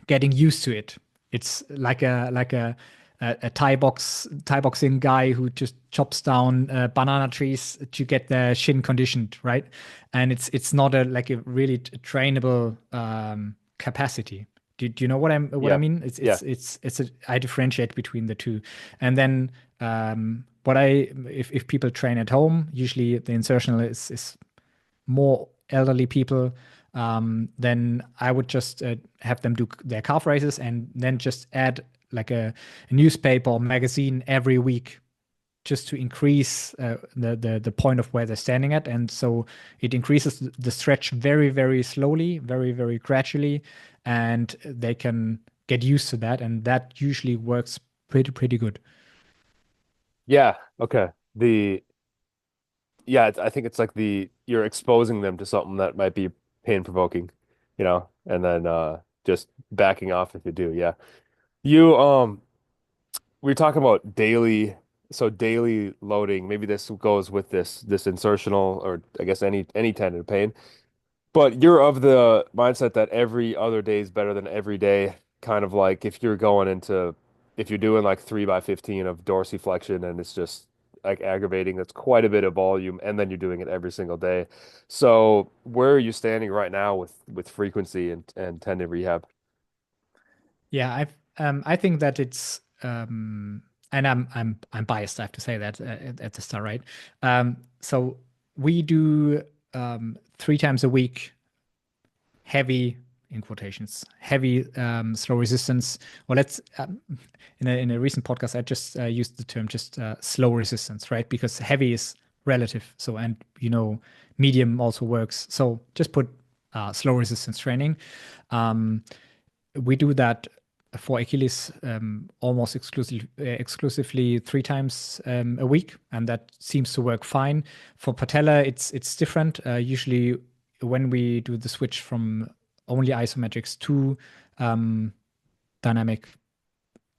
getting used to it. It's like a Thai boxing guy who just chops down banana trees to get their shin conditioned, right? And it's not a like a really trainable capacity. Do you know what I Yeah. mean? Yeah. I differentiate between the two, and then what I if people train at home, usually the insertional is more elderly people, then I would just have them do their calf raises, and then just add like a newspaper or magazine every week, just to increase the point of where they're standing at. And so it increases the stretch very, very slowly, very, very gradually, and they can get used to that. And that usually works pretty good. Yeah. Okay. I think it's like you're exposing them to something that might be pain provoking, and then just backing off if you do. Yeah. You we were talking about daily loading. Maybe this goes with this insertional, or I guess any tendon pain. But you're of the mindset that every other day is better than every day. Kind of like if you're doing like 3 by 15 of dorsiflexion and it's just like aggravating, that's quite a bit of volume, and then you're doing it every single day. So where are you standing right now with frequency and tendon rehab? Yeah, I think that it's and I'm biased. I have to say that at the start, right? So we do 3 times a week heavy, in quotations, heavy slow resistance. Well, let's in a recent podcast I just used the term just slow resistance, right? Because heavy is relative. So, and medium also works. So just put slow resistance training. Um, we do that for Achilles almost exclusively 3 times a week, and that seems to work fine. For Patellar, it's different. Usually, when we do the switch from only isometrics to dynamic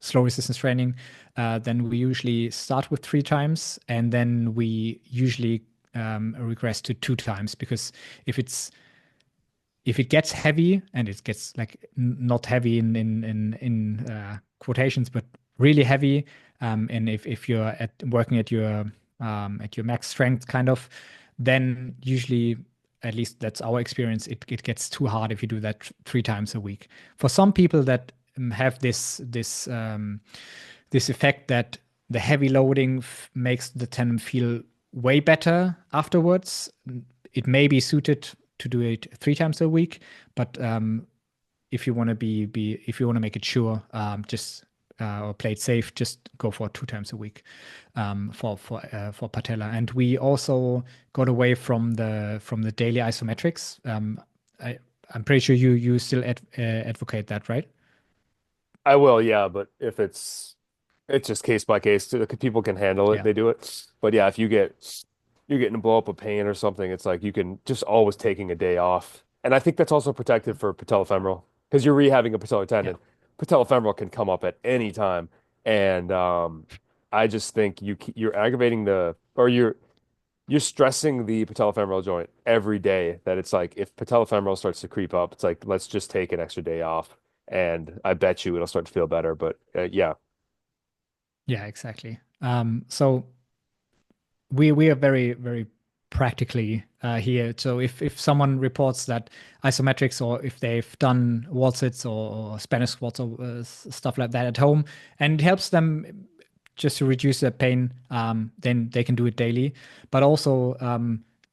slow resistance training, then we usually start with 3 times, and then we usually regress to 2 times, because if it's if it gets heavy, and it gets like not heavy in quotations, but really heavy, and if you're working at your max strength kind of, then usually, at least that's our experience, it gets too hard if you do that 3 times a week. For some people that have this effect that the heavy loading makes the tendon feel way better afterwards. It may be suited to do it 3 times a week, but if you want to if you want to make it sure, just or play it safe, just go for 2 times a week for patella. And we also got away from the daily isometrics. I, I'm pretty sure you still advocate that, right? I will, yeah, but if it's just case by case. People can handle it, Yeah, they do it. But yeah, if you're getting a blow up of pain or something, it's like you can just always taking a day off. And I think that's also protected for patellofemoral because you're rehabbing a patellar yeah, tendon. Patellofemoral can come up at any time, and I just think you're aggravating or you're stressing the patellofemoral joint every day. That it's like if patellofemoral starts to creep up, it's like let's just take an extra day off, and I bet you it'll start to feel better. But yeah. yeah, exactly. So we are very practically here. So if someone reports that isometrics, or if they've done wall sits or Spanish squats or stuff like that at home, and it helps them just to reduce their pain, then they can do it daily. But also,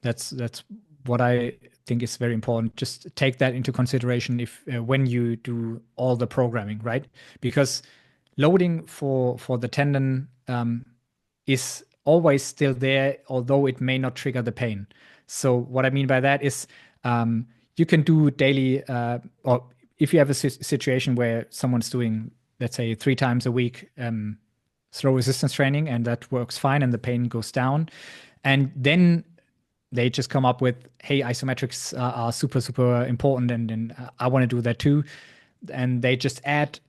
that's what I think is very important. Just take that into consideration if when you do all the programming, right? Because loading for the tendon is always still there, although it may not trigger the pain. So what I mean by that is you can do daily, or if you have a situation where someone's doing, let's say, 3 times a week slow resistance training, and that works fine, and the pain goes down, and then they just come up with, hey, isometrics are super important, and I want to do that too, and they just add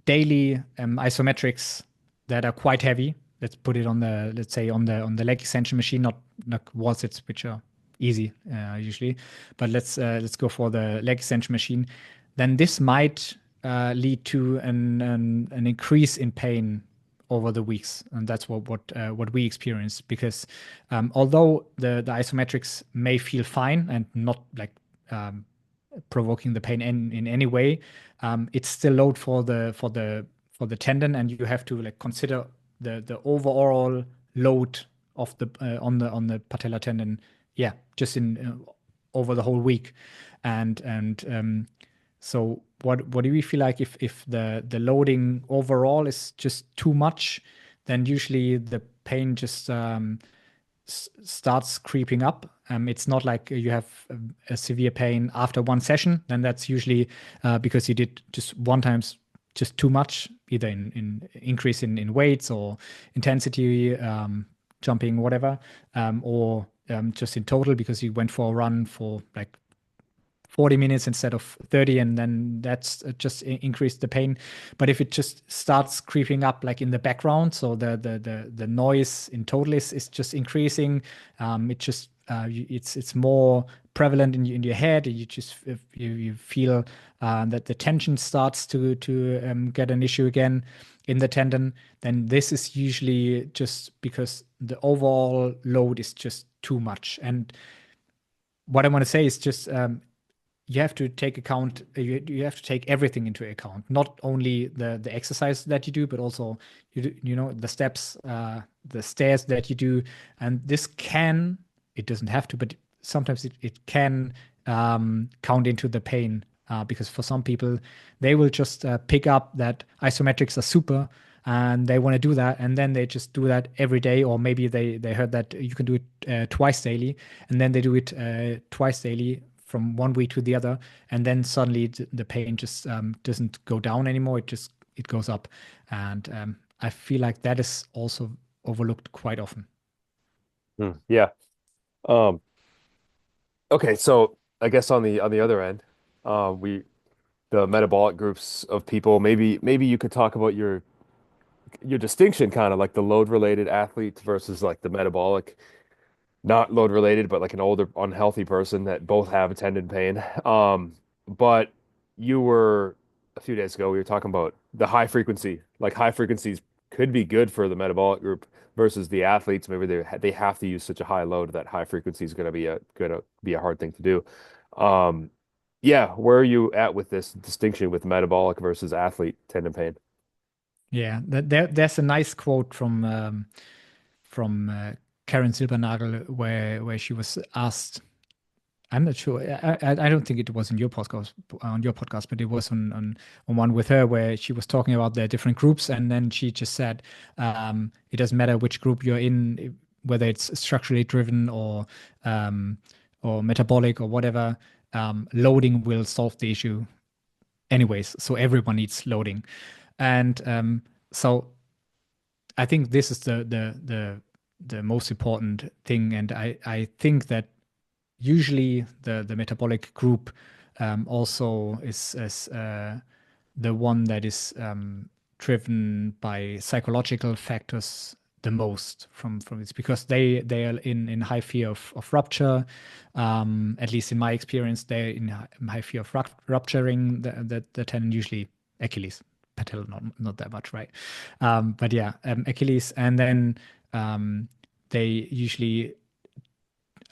daily isometrics that are quite heavy. Let's put it on the, let's say, on the leg extension machine, not wall sits, which are easy usually, but let's go for the leg extension machine. Then this might lead to an increase in pain over the weeks, and that's what we experience. Because although the isometrics may feel fine and not like provoking the pain in any way, it's still load for the tendon, and you have to like consider the overall load of the on the patellar tendon. Yeah, just in over the whole week, and so what do we feel like if the loading overall is just too much, then usually the pain just starts creeping up. It's not like you have a severe pain after one session. Then that's usually because you did just one times just too much, either in increase in weights or intensity, jumping, whatever, or just in total because you went for a run for like 40 minutes instead of 30, and then that's just increased the pain. But if it just starts creeping up like in the background, so the noise in total is just increasing, it just it's more prevalent in your head. You just you feel that the tension starts to get an issue again in the tendon. Then this is usually just because the overall load is just too much. And what I want to say is just you have to take account, you have to take everything into account, not only the exercise that you do, but also you know, the steps, the stairs that you do. And this can, it doesn't have to, but sometimes it can count into the pain, because for some people they will just pick up that isometrics are super, and they want to do that, and then they just do that every day. Or maybe they heard that you can do it twice daily, and then they do it twice daily from one week to the other, and then suddenly the pain just doesn't go down anymore. It goes up, and I feel like that is also overlooked quite often. Yeah. Um, okay, so I guess on the other end, we the metabolic groups of people, maybe you could talk about your distinction, kind of like the load related athletes versus like the metabolic, not load related, but like an older unhealthy person that both have a tendon pain. But you were a few days ago, we were talking about the high frequency, like high frequencies could be good for the metabolic group versus the athletes. Maybe they have to use such a high load that high frequency is gonna be a hard thing to do. Um, yeah, where are you at with this distinction with metabolic versus athlete tendon pain? Yeah, there's a nice quote from Karen Silbernagel, where she was asked. I'm not sure. I don't think it was in your podcast, but it was on one with her where she was talking about the different groups, and then she just said, it doesn't matter which group you're in, whether it's structurally driven um, or metabolic or whatever. Loading will solve the issue anyways. So everyone needs loading, and so I think this is the most important thing, and I think that usually the metabolic group also is the one that is driven by psychological factors the most from this because they are in high fear of rupture. At least in my experience, they're in high fear of rupturing the tendon, usually Achilles. Patellar, not that much, right? But yeah, Achilles, and then they usually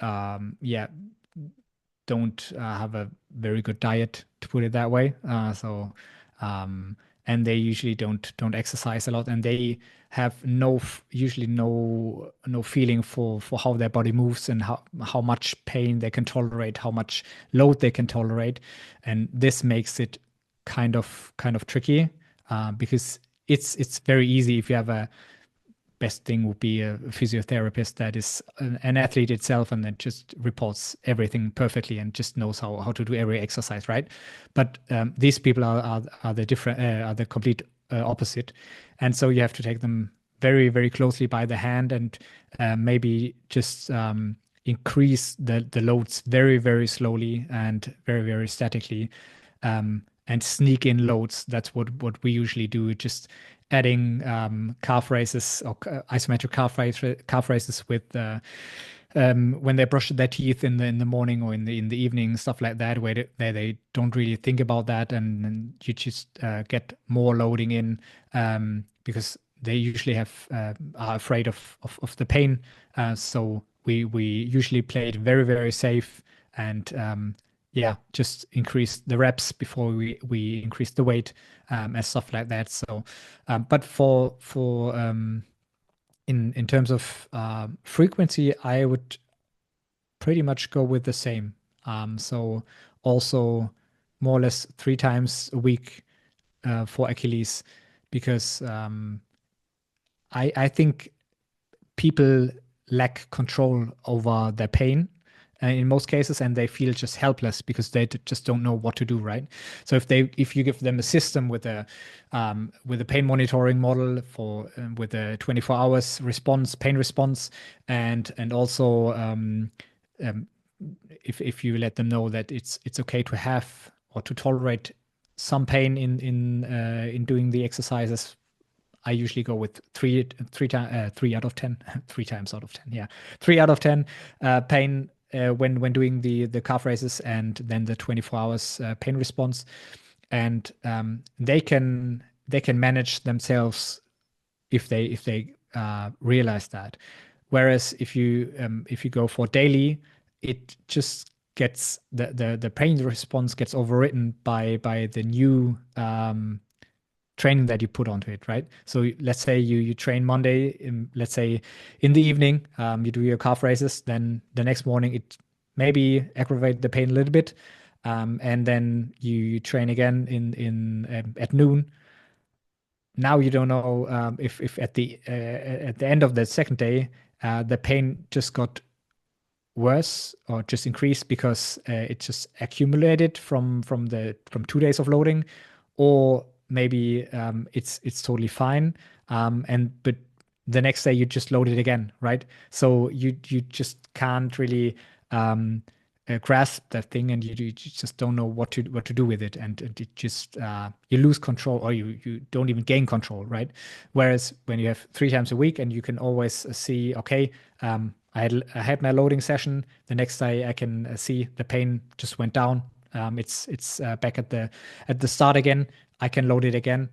yeah, don't have a very good diet, to put it that way. Um, and they usually don't exercise a lot, and they have usually no feeling for how their body moves and how much pain they can tolerate, how much load they can tolerate, and this makes it kind of tricky because it's very easy if you have a best thing would be a physiotherapist that is an athlete itself and that just reports everything perfectly and just knows how to do every exercise, right? But these people are the different are the complete opposite, and so you have to take them very very closely by the hand and maybe just increase the loads very very slowly and very very statically, and sneak in loads. That's what we usually do. Just adding calf raises or isometric calf raises with when they brush their teeth in the morning or in the evening, stuff like that, where they don't really think about that, and you just get more loading in because they usually are afraid of the pain. So we usually play it very very safe and yeah, just increase the reps before we increase the weight and stuff like that. So, but for in terms of frequency, I would pretty much go with the same. So also more or less 3 times a week for Achilles, because I think people lack control over their pain in most cases, and they feel just helpless because they just don't know what to do, right? So if you give them a system with a pain monitoring model for with a 24 hours pain response, and also um, if you let them know that it's okay to have or to tolerate some pain in doing the exercises. I usually go with three out of 10, 3 times out of 10. Yeah, 3 out of 10 pain when doing the calf raises, and then the 24 hours pain response, and they can manage themselves if they realize that. Whereas if you go for daily, it just gets the pain response gets overwritten by the new training that you put onto it, right? So let's say you train Monday, let's say in the evening, you do your calf raises, then the next morning it maybe aggravate the pain a little bit, and then you train again in at noon. Now you don't know if at the end of the second day the pain just got worse or just increased because it just accumulated from 2 days of loading, or maybe it's totally fine. And but the next day you just load it again, right? So you just can't really grasp that thing, and you just don't know what to do with it, and it just you lose control, or you don't even gain control, right? Whereas when you have 3 times a week and you can always see, okay, I had my loading session. The next day I can see the pain just went down. It's back at the start again. I can load it again.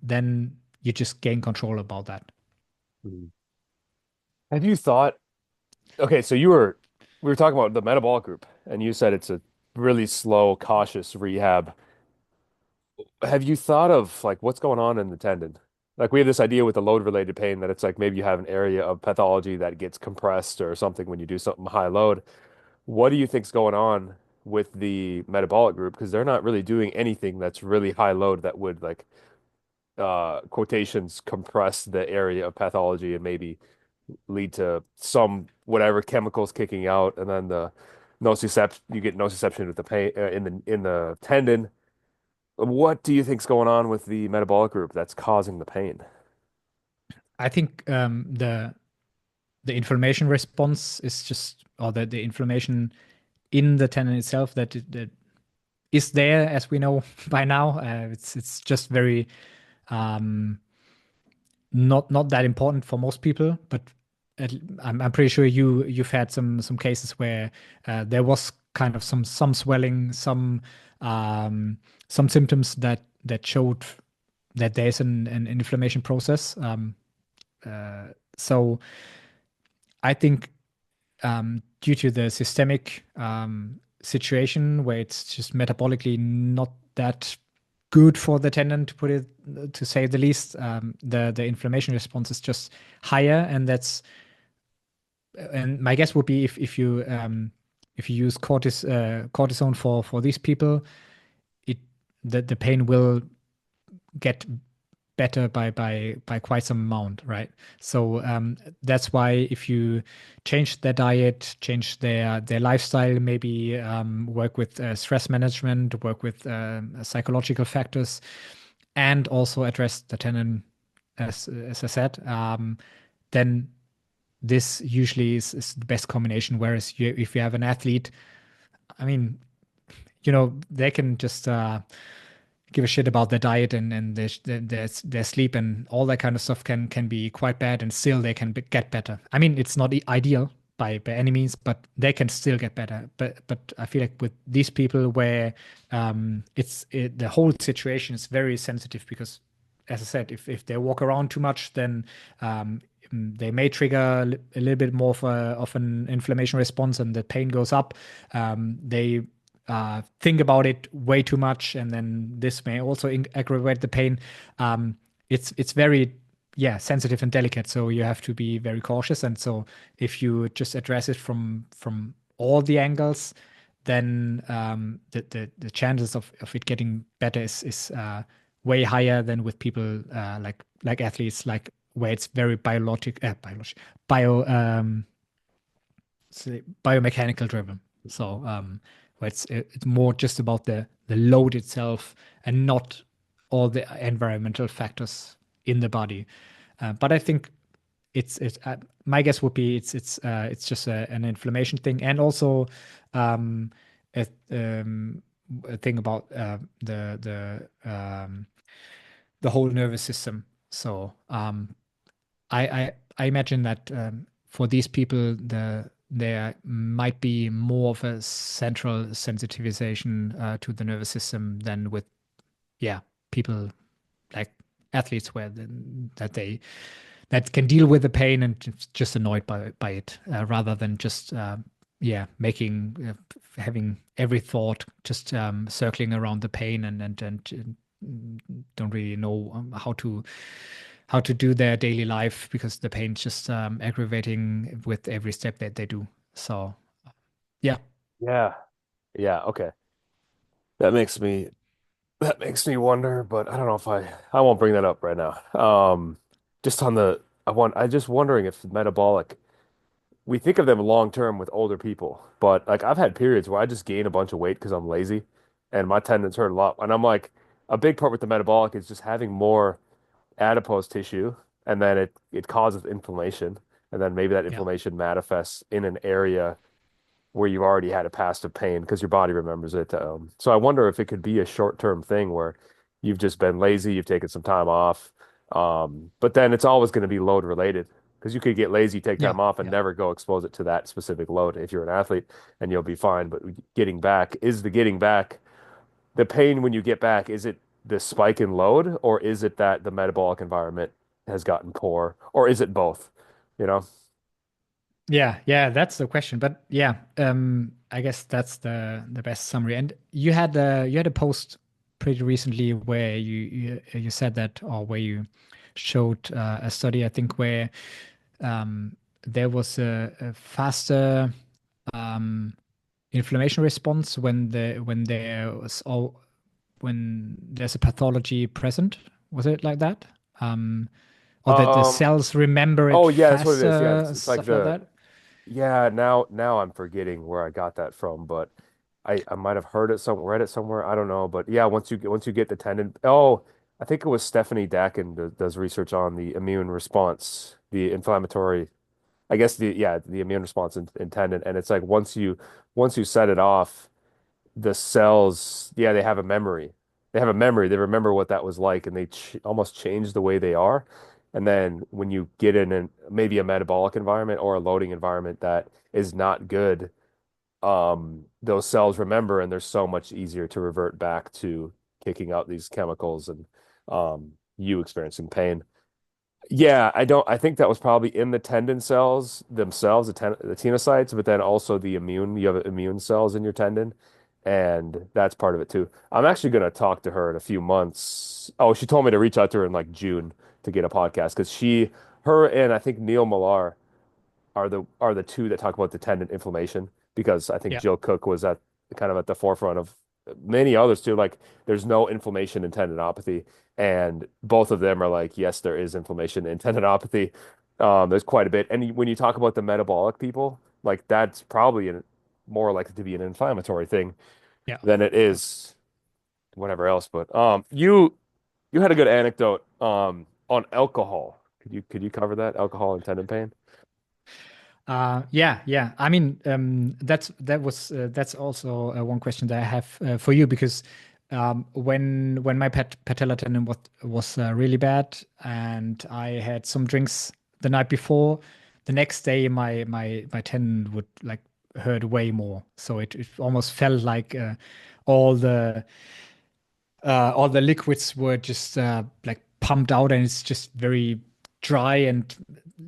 Then you just gain control about that. Mhm. Have you thought, okay, so we were talking about the metabolic group, and you said it's a really slow, cautious rehab. Have you thought of like what's going on in the tendon? like we have this idea with the load related pain that it's like maybe you have an area of pathology that gets compressed or something when you do something high load. What do you think's going on with the metabolic group? Because they're not really doing anything that's really high load that would like quotations compress the area of pathology and maybe lead to some whatever chemicals kicking out, and then the nociception you get nociception with the pain in the tendon. What do you think's going on with the metabolic group that's causing the pain? I think the inflammation response is just, or the inflammation in the tendon itself that is there, as we know by now. It's just very um, not that important for most people, but at, I'm pretty sure you've had some cases where there was kind of some swelling, some symptoms that showed that there's an inflammation process. So I think due to the systemic situation where it's just metabolically not that good for the tendon, to put it to say the least, the inflammation response is just higher, and that's and my guess would be if you use cortisone for these people, it the pain will get better by quite some amount, right? So that's why if you change their diet, change their lifestyle, maybe work with stress management, work with psychological factors, and also address the tendon, as I said, then this usually is the best combination. Whereas if you have an athlete, I mean, they can just give a shit about their diet and their sleep and all that kind of stuff can be quite bad, and still they can get better. I mean, it's not ideal by any means, but they can still get better. But I feel like with these people where the whole situation is very sensitive because, as I said, if they walk around too much, then they may trigger a little bit more of an inflammation response, and the pain goes up. They think about it way too much, and then this may also aggravate the pain. It's very, yeah, sensitive and delicate, so you have to be very cautious. And so if you just address it from all the angles, then the chances of it getting better is way higher than with people like athletes, like where it's very bio biomechanical driven. So where it's more just about the load itself and not all the environmental factors in the body. But I think it's my guess would be it's just an inflammation thing, and also a, a thing about the whole nervous system. So I imagine that for these people, there might be more of a central sensitization to the nervous system than with, yeah, people like athletes where that can deal with the pain and just annoyed by it, rather than just yeah, making having every thought just circling around the pain and don't really know how to do their daily life because the pain's just aggravating with every step that they do. So yeah, Yeah. Yeah, okay. That makes me that makes me wonder, but I don't know if I won't bring that up right now. Just on the I just wondering if metabolic we think of them long term with older people, but like I've had periods where I just gain a bunch of weight because I'm lazy and my tendons hurt a lot. And I'm like, a big part with the metabolic is just having more adipose tissue, and then it causes inflammation, and then maybe that yeah, inflammation manifests in an area where you've already had a past of pain because your body remembers it. So I wonder if it could be a short-term thing where you've just been lazy, you've taken some time off, but then it's always going to be load related because you could get lazy, take yeah, time off, and yeah, never go expose it to that specific load if you're an athlete, and you'll be fine. But getting back the pain when you get back? Is it the spike in load, or is it that the metabolic environment has gotten poor, or is it both? You know? yeah. That's the question. But yeah, I guess that's the best summary. And you had a post pretty recently where you said that, or where you showed a study, I think, where um, there was a faster um, inflammation response when there's a pathology present. Was it like that? Um, or that the Um, cells remember it oh yeah, that's what it is. Yeah, faster, it's like stuff like the that? yeah, now I'm forgetting where I got that from, but I might have heard it some read it somewhere. I don't know, but yeah, once you get the tendon, oh, I think it was Stephanie Dakin does research on the immune response, the inflammatory, I guess the immune response in tendon, and it's like once you set it off, the cells, yeah, they have a memory. They have a memory. They remember what that was like, and they ch almost change the way they are. And then when you get in maybe a metabolic environment or a loading environment that is not good, those cells remember, and they're so much easier to revert back to kicking out these chemicals and you experiencing pain. Yeah, I think that was probably in the tendon cells themselves, the tenocytes, but then also you have immune cells in your tendon, and that's part of it too. I'm actually going to talk to her in a few months. Oh, she told me to reach out to her in like June to get a podcast because her and I think Neil Millar are the two that talk about the tendon inflammation because I think Yeah. Jill Cook was at kind of at the forefront of many others too. Like there's no inflammation in tendinopathy, and both of them are like, yes, there is inflammation in tendinopathy. There's quite a bit, and when you talk about the metabolic people, like that's probably more likely to be an inflammatory thing Yeah. than it is whatever else. But you had a good anecdote on alcohol. Could you cover that? Alcohol and tendon pain? Yeah, yeah. I mean, that's also one question that I have for you because when my patellar tendon was really bad and I had some drinks the night before, the next day my tendon would like hurt way more. So it almost felt like all the liquids were just like pumped out, and it's just very dry and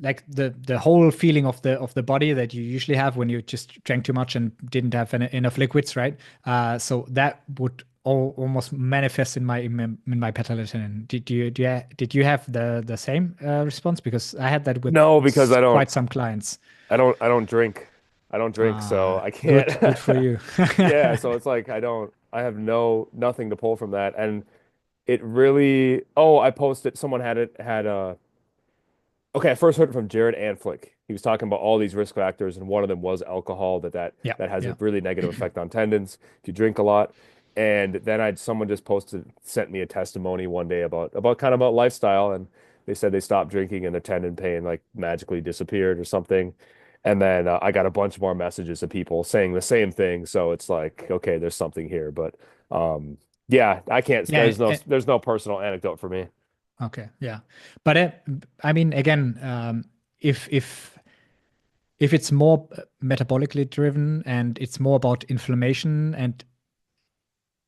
like the whole feeling of the body that you usually have when you just drank too much and didn't have enough liquids, right? So that would almost manifest in my patellar tendon. Did you have the same response? Because I had that with No, because quite some clients. I don't drink. I don't drink, so I can't. Good for you. Yeah, so it's like I have nothing to pull from that. And it really, oh, I posted, someone had okay, I first heard it from Jared Anflick. He was talking about all these risk factors, and one of them was alcohol, Yeah, that has a yeah. really negative effect on tendons if you drink a lot. And then someone just sent me a testimony one day about kind of about lifestyle, and they said they stopped drinking and their tendon pain like magically disappeared or something. And then I got a bunch more messages of people saying the same thing. So it's like, okay, there's something here, but yeah, I can't. Yeah, There's no personal anecdote for me. okay, yeah, but I mean, again, if if if it's more metabolically driven and it's more about inflammation, and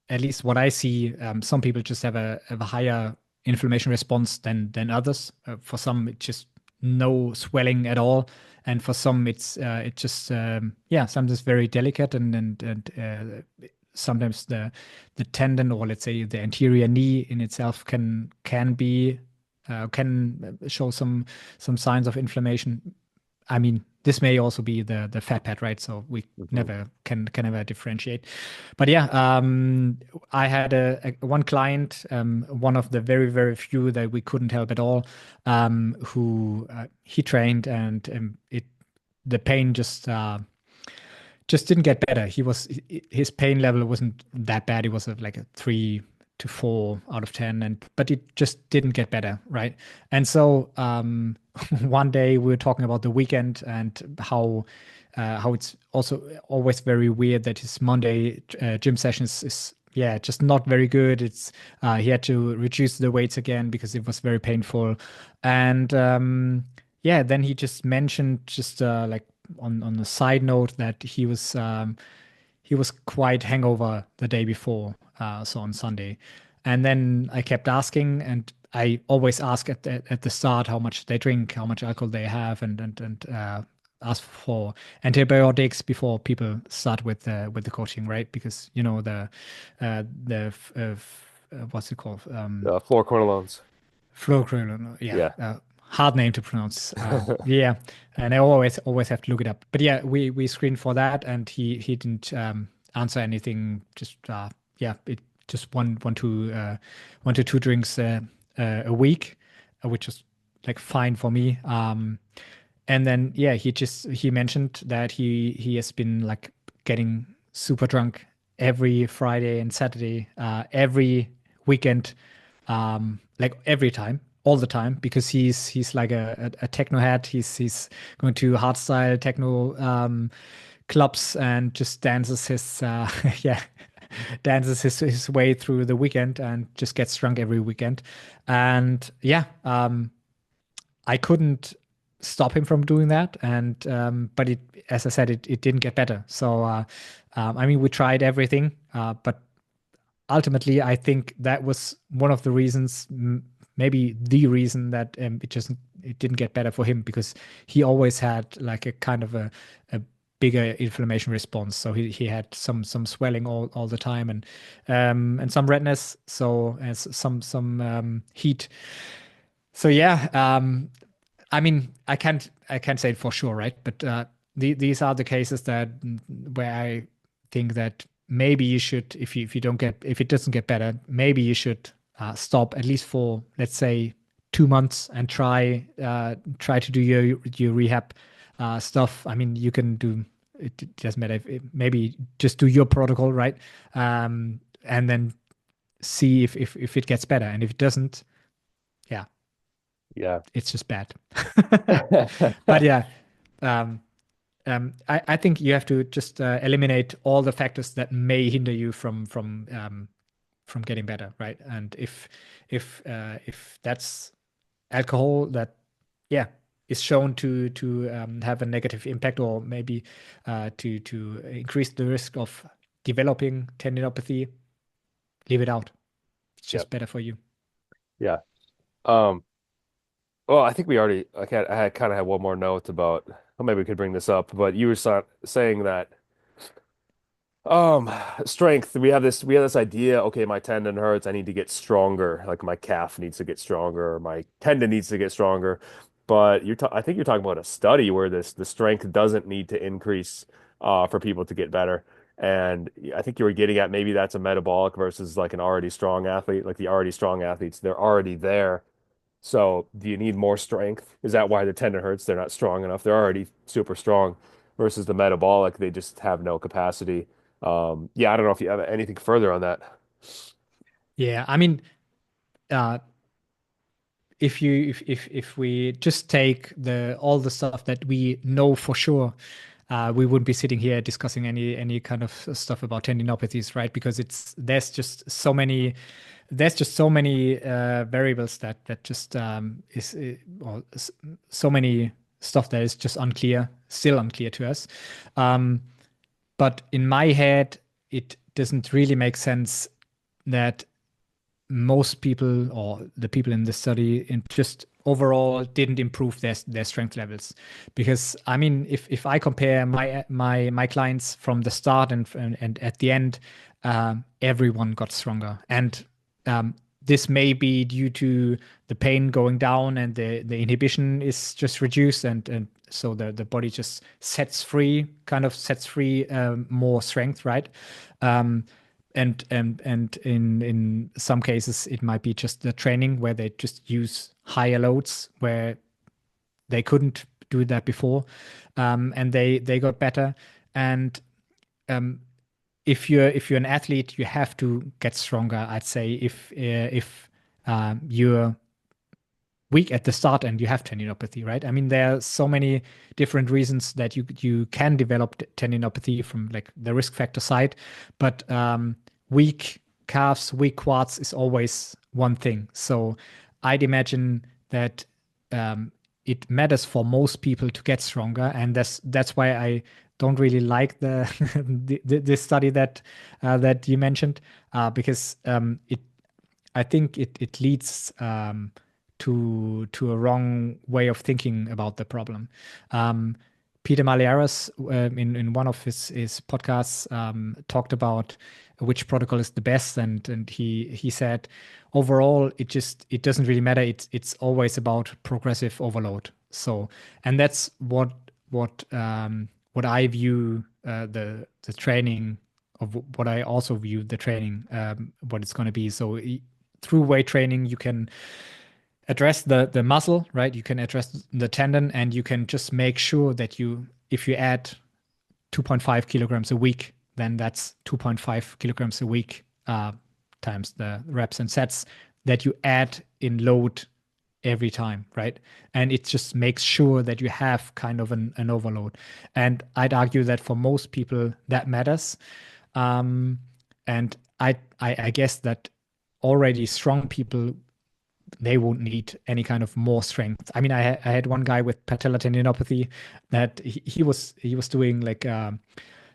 at least what I see, some people just have a higher inflammation response than others. For some, it's just no swelling at all, and for some, it's just yeah, sometimes very delicate, and sometimes the tendon, or let's say the anterior knee in itself, can show some signs of inflammation. I mean, this may also be the fat pad, right? So we Mhm. never can ever differentiate. But yeah, I had one client, one of the very few that we couldn't help at all, who he trained, and it the pain just didn't get better. His pain level wasn't that bad. It was like a 3 to 4 out of 10, and but it just didn't get better, right? And so one day we were talking about the weekend and how it's also always very weird that his Monday gym sessions is yeah just not very good. It's he had to reduce the weights again because it was very painful, and yeah, then he just mentioned just like on a side note that he was quite hangover the day before, so on Sunday. And then I kept asking, and I always ask at the start how much they drink, how much alcohol they have, and ask for antibiotics before people start with the coaching, right? Because you know the what's it called? Fluoroquinolones. Flocrolin, yeah, Yeah. hard name to pronounce. Yeah, and I always have to look it up. But yeah, we screened for that, and he didn't answer anything. Just yeah, it just one to two drinks a week, which is like fine for me. And then yeah, he mentioned that he has been like getting super drunk every Friday and Saturday, every weekend, like every time, all the time, because he's like a techno head. He's going to hardstyle techno clubs and just dances his yeah dances his way through the weekend and just gets drunk every weekend. And yeah, I couldn't stop him from doing that, and but it, as I said, it didn't get better. So I mean, we tried everything, but ultimately, I think that was one of the reasons, maybe the reason that it didn't get better for him, because he always had like a kind of a bigger inflammation response. So he had some swelling all the time, and some redness, so as some heat. So yeah, I mean, I can't say it for sure, right? But these are the cases that where I think that maybe you should, if you don't get, if it doesn't get better, maybe you should stop at least for, let's say, 2 months and try to do your rehab stuff. I mean, you can do, it doesn't matter if maybe just do your protocol, right? And then see if it gets better, and if it doesn't, yeah, Yeah. it's just bad. But yeah, um, I think you have to just eliminate all the factors that may hinder you from getting better, right? And if that's alcohol, that yeah is shown to have a negative impact, or maybe to increase the risk of developing tendinopathy, leave it out. It's Yeah. just better for you. Yeah. Um, well, I think we already, I had kind of had one more note about, well, maybe we could bring this up, but you were saying that, um, strength, we have this idea, okay, my tendon hurts, I need to get stronger, like my calf needs to get stronger, or my tendon needs to get stronger. But I think you're talking about a study where the strength doesn't need to increase for people to get better. And I think you were getting at maybe that's a metabolic versus like an already strong athlete, like the already strong athletes, they're already there. So do you need more strength? Is that why the tendon hurts? They're not strong enough. They're already super strong versus the metabolic. They just have no capacity. Yeah, I don't know if you have anything further on that. Yeah, I mean, uh, if we just take the all the stuff that we know for sure, we wouldn't be sitting here discussing any kind of stuff about tendinopathies, right? Because it's there's just so many variables that just or so many stuff that is just still unclear to us. Um, but in my head, it doesn't really make sense that most people, or the people in the study, in just overall didn't improve their strength levels. Because I mean, if I compare my clients from the start and at the end, everyone got stronger. And this may be due to the pain going down, and the inhibition is just reduced, and so the body just sets free more strength, right? um, and in some cases it might be just the training, where they just use higher loads where they couldn't do that before, and they got better. And um, if you're an athlete, you have to get stronger, I'd say. If you're weak at the start and you have tendinopathy, right? I mean, there are so many different reasons that you can develop tendinopathy from like the risk factor side, but weak calves, weak quads is always one thing. So I'd imagine that it matters for most people to get stronger, and that's why I don't really like the study that you mentioned, because it I think it leads to a wrong way of thinking about the problem. Um, Peter Malliaras, in one of his podcasts, talked about which protocol is the best, and he said overall it doesn't really matter. It's always about progressive overload. So, and that's what I view the training of what I also view the training what it's going to be. So through weight training you can address the muscle, right? You can address the tendon, and you can just make sure that if you add 2.5 kilograms a week, then that's 2.5 kilograms a week times the reps and sets that you add in load every time, right? And it just makes sure that you have kind of an overload. And I'd argue that for most people that matters. Um, and I guess that already strong people, they won't need any kind of more strength. I mean, I had one guy with patellar tendinopathy that he was doing like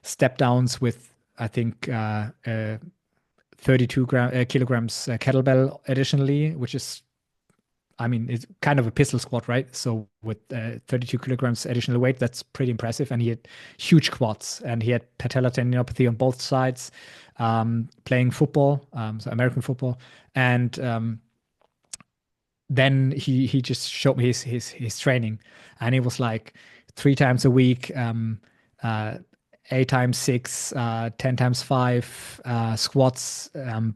step downs with I think kilograms kettlebell additionally, which is, I mean, it's kind of a pistol squat, right? So with 32 kilograms additional weight, that's pretty impressive. And he had huge quads, and he had patellar tendinopathy on both sides, playing football, so American football, and then he just showed me his training, and it was like 3 times a week, 8 times 6, 10 times 5 squats,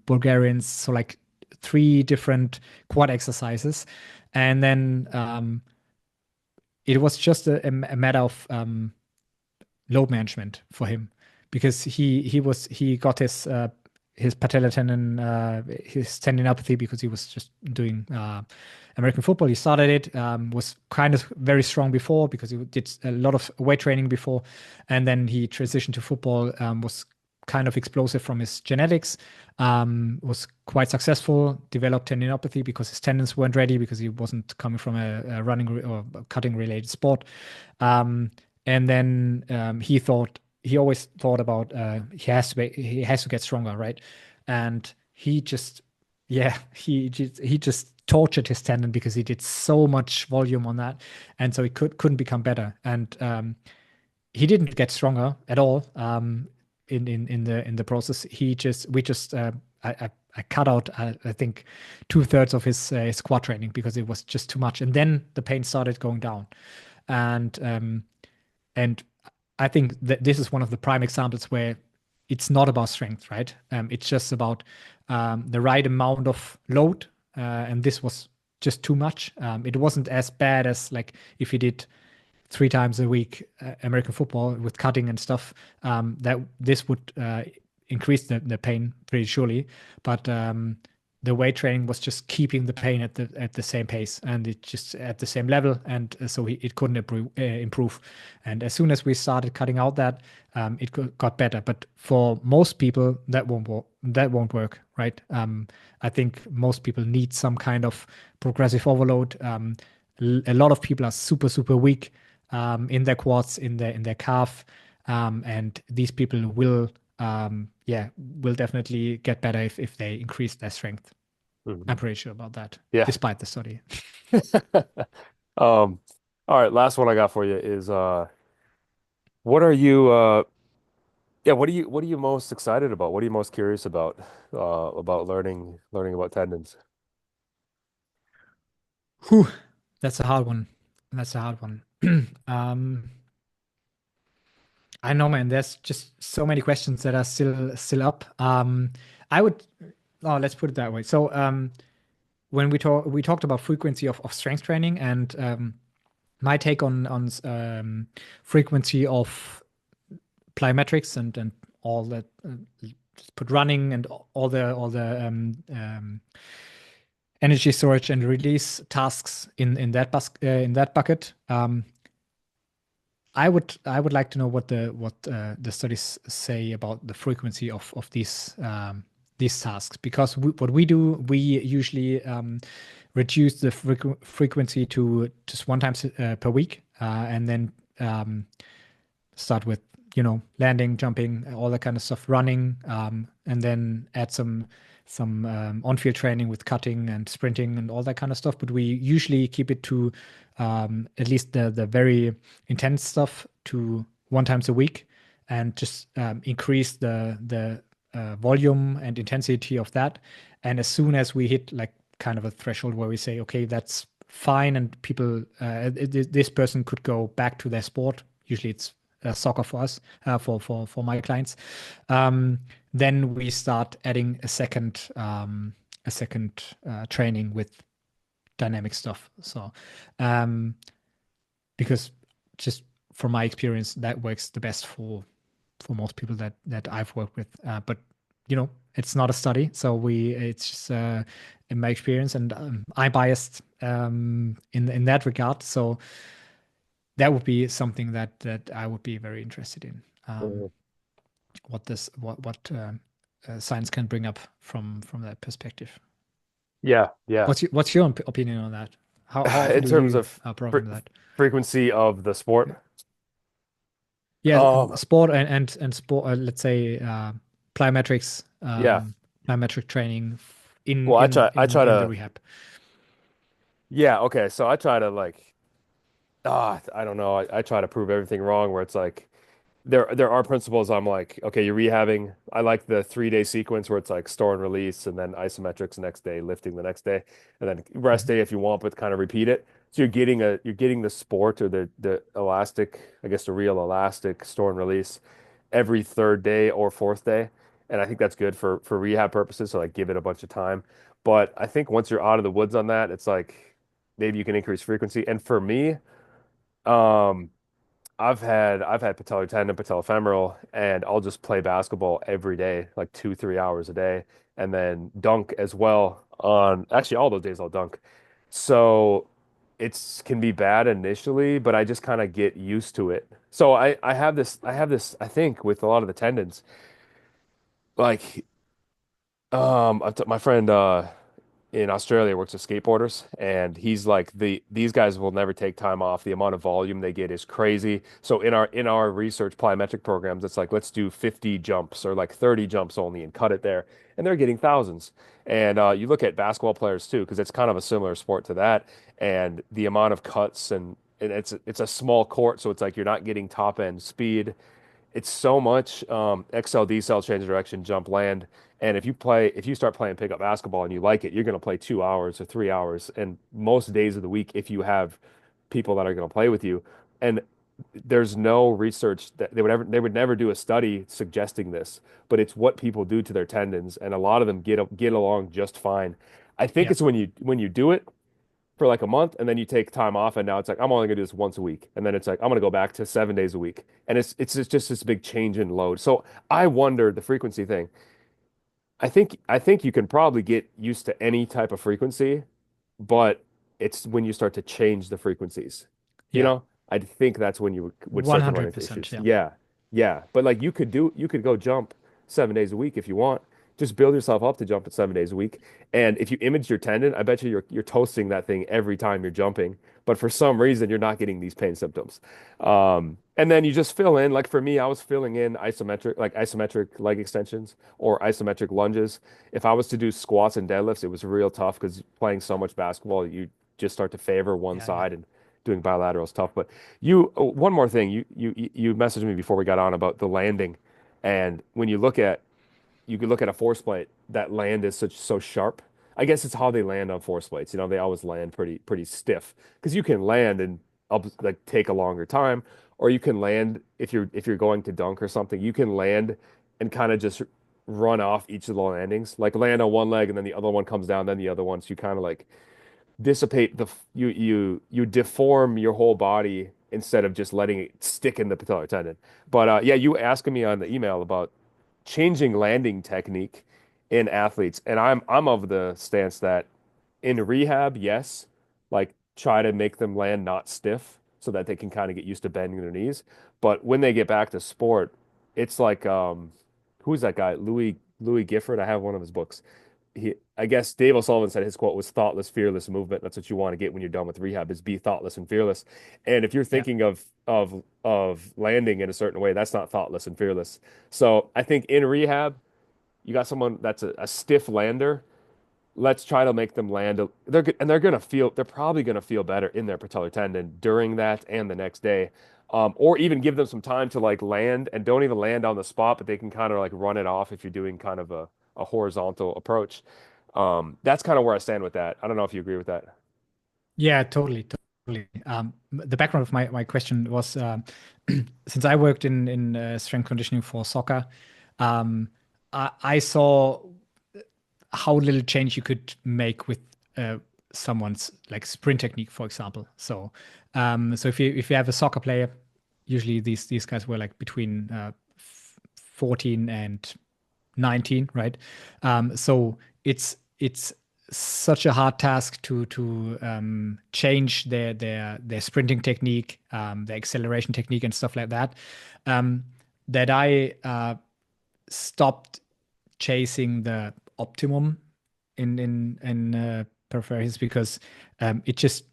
Bulgarians, so like 3 different quad exercises, and then it was just a matter of load management for him, because he got his patellar tendon, his tendinopathy, because he was just doing American football. He started it, was kind of very strong before because he did a lot of weight training before, and then he transitioned to football. Was kind of explosive from his genetics. Was quite successful. Developed tendinopathy because his tendons weren't ready, because he wasn't coming from a running or cutting related sport. And then he always thought about he has to get stronger, right? And he just yeah he just tortured his tendon because he did so much volume on that, and so he couldn't become better. And he didn't get stronger at all in the process. I cut out I think 2/3 of his squat training because it was just too much, and then the pain started going down. And um, and I think that this is one of the prime examples where it's not about strength, right? It's just about the right amount of load, and this was just too much. It wasn't as bad as like if you did 3 times a week American football with cutting and stuff. That this would increase the pain pretty surely, but the weight training was just keeping the pain at the same pace, and it just at the same level, and so it couldn't improve. And as soon as we started cutting out that, it got better. But for most people, that won't work, right? I think most people need some kind of progressive overload. A lot of people are super weak in their quads, in their calf, and these people will definitely get better if they increase their strength. I'm Mhm. pretty sure about that, Yeah. despite the study. All right, last one I got for you is what are you what are you most excited about? What are you most curious about learning about tendons? Whew, that's a hard one. That's a hard one. um, I know, man. There's just so many questions that are still up. I would, oh, let's put it that way. So, when we talked about frequency of strength training, and my take on frequency of plyometrics and all that. Just put running and all the energy storage and release tasks in that bucket. I would like to know what the studies say about the frequency of these tasks, because what we do, we usually reduce the frequency to just 1 time per week, and then start with landing, jumping, all that kind of stuff, running, and then add some on-field training with cutting and sprinting and all that kind of stuff. But we usually keep it to at least the very intense stuff to 1 time a week, and just increase the volume and intensity of that. And as soon as we hit like kind of a threshold where we say, okay, that's fine, and people, this person could go back to their sport. Usually, it's soccer for us, for my clients. Um, then we start adding a second training with dynamic stuff. So, um, because just from my experience, that works the best for most people that I've worked with. But it's not a study, so it's just in my experience, and I'm biased in that regard. So that would be something that I would be very interested in. Mhm. What science can bring up from that perspective. Yeah, yeah. What's your opinion on that? How often In do terms you of fre program that? frequency of the sport, Yeah, um, sport and sport. Let's say plyometrics, yeah. plyometric training in Well, in I in try in the to, rehab. yeah, okay. So I try to like, I don't know. I try to prove everything wrong where it's like, there are principles I'm like, okay, you're rehabbing. I like the 3 day sequence where it's like store and release and then isometrics the next day, lifting the next day, and then rest Mhm. day if you want, but kind of repeat it. So you're getting the sport or the elastic, I guess the real elastic store and release every third day or fourth day. And I think that's good for rehab purposes. So like give it a bunch of time. But I think once you're out of the woods on that, it's like maybe you can increase frequency. And for me, um, I've had patellar tendon, patellofemoral, and I'll just play basketball every day, like 2, 3 hours a day, and then dunk as well on actually all those days I'll dunk. So it's can be bad initially, but I just kind of get used to it. So I have this I think with a lot of the tendons, like my friend in Australia works with skateboarders, and he's like these guys will never take time off. The amount of volume they get is crazy. So in our research plyometric programs, it's like let's do 50 jumps or like 30 jumps only and cut it there, and they're getting thousands. And you look at basketball players too, because it's kind of a similar sport to that, and the amount of cuts and it's a small court, so it's like you're not getting top end speed. It's so much XL, decel, change of direction, jump, land. And if you start playing pickup basketball and you like it, you're going to play 2 hours or 3 hours. And most days of the week, if you have people that are going to play with you, and there's no research that they would never do a study suggesting this, but it's what people do to their tendons, and a lot of them get along just fine. I think Yeah, it's when you do it for like a month and then you take time off and now it's like I'm only gonna do this once a week and then it's like I'm gonna go back to 7 days a week and just this big change in load. So I wonder the frequency thing. I think you can probably get used to any type of frequency, but it's when you start to change the frequencies. You yeah, know, I think that's when you would start to run into 100%. issues. Yeah, Yeah. Yeah. But like you could go jump 7 days a week if you want. Just build yourself up to jump at 7 days a week. And if you image your tendon, I bet you you're toasting that thing every time you're jumping. But for some reason, you're not getting these pain symptoms. And then you just fill in. Like for me, I was filling in isometric leg extensions or isometric lunges. If I was to do squats and deadlifts, it was real tough because playing so much basketball, you just start to favor one yeah, yeah, side and doing bilateral is tough. But one more thing, you messaged me before we got on about the landing, and when you could look at a force plate, that land is so sharp. I guess it's how they land on force plates. You know, they always land pretty stiff because you can land and up like take a longer time, or you can land if you're going to dunk or something, you can land and kind of just run off each of the landings, like land on one leg and then the other one comes down, then the other one. So you kind of like dissipate you deform your whole body instead of just letting it stick in the patellar tendon. But yeah, you asking me on the email about changing landing technique in athletes, and I'm of the stance that in rehab, yes, like try to make them land not stiff so that they can kind of get used to bending their knees. But when they get back to sport, it's like who's that guy? Louis Gifford. I have one of his books. I guess Dave O'Sullivan said his quote was thoughtless, fearless movement. That's what you want to get when you're done with rehab is be thoughtless and fearless. And if you're yeah, thinking of landing in a certain way, that's not thoughtless and fearless. So I think in rehab, you got someone that's a stiff lander. Let's try to make them land. They're probably gonna feel better in their patellar tendon during that and the next day. Or even give them some time to like land and don't even land on the spot, but they can kind of like run it off if you're doing kind of a horizontal approach. That's kind of where I stand with that. I don't know if you agree with that. Yeah, totally, totally. The background of my question was since I worked in strength conditioning for soccer, um, I saw how little change you could make with uh, someone's like sprint technique, for example. So if you have a soccer player, usually these guys were like between 14 and 19, right? So it's such a hard task to change their sprinting technique, their acceleration technique, and stuff like that. Um, that I stopped chasing the optimum in preferences because it just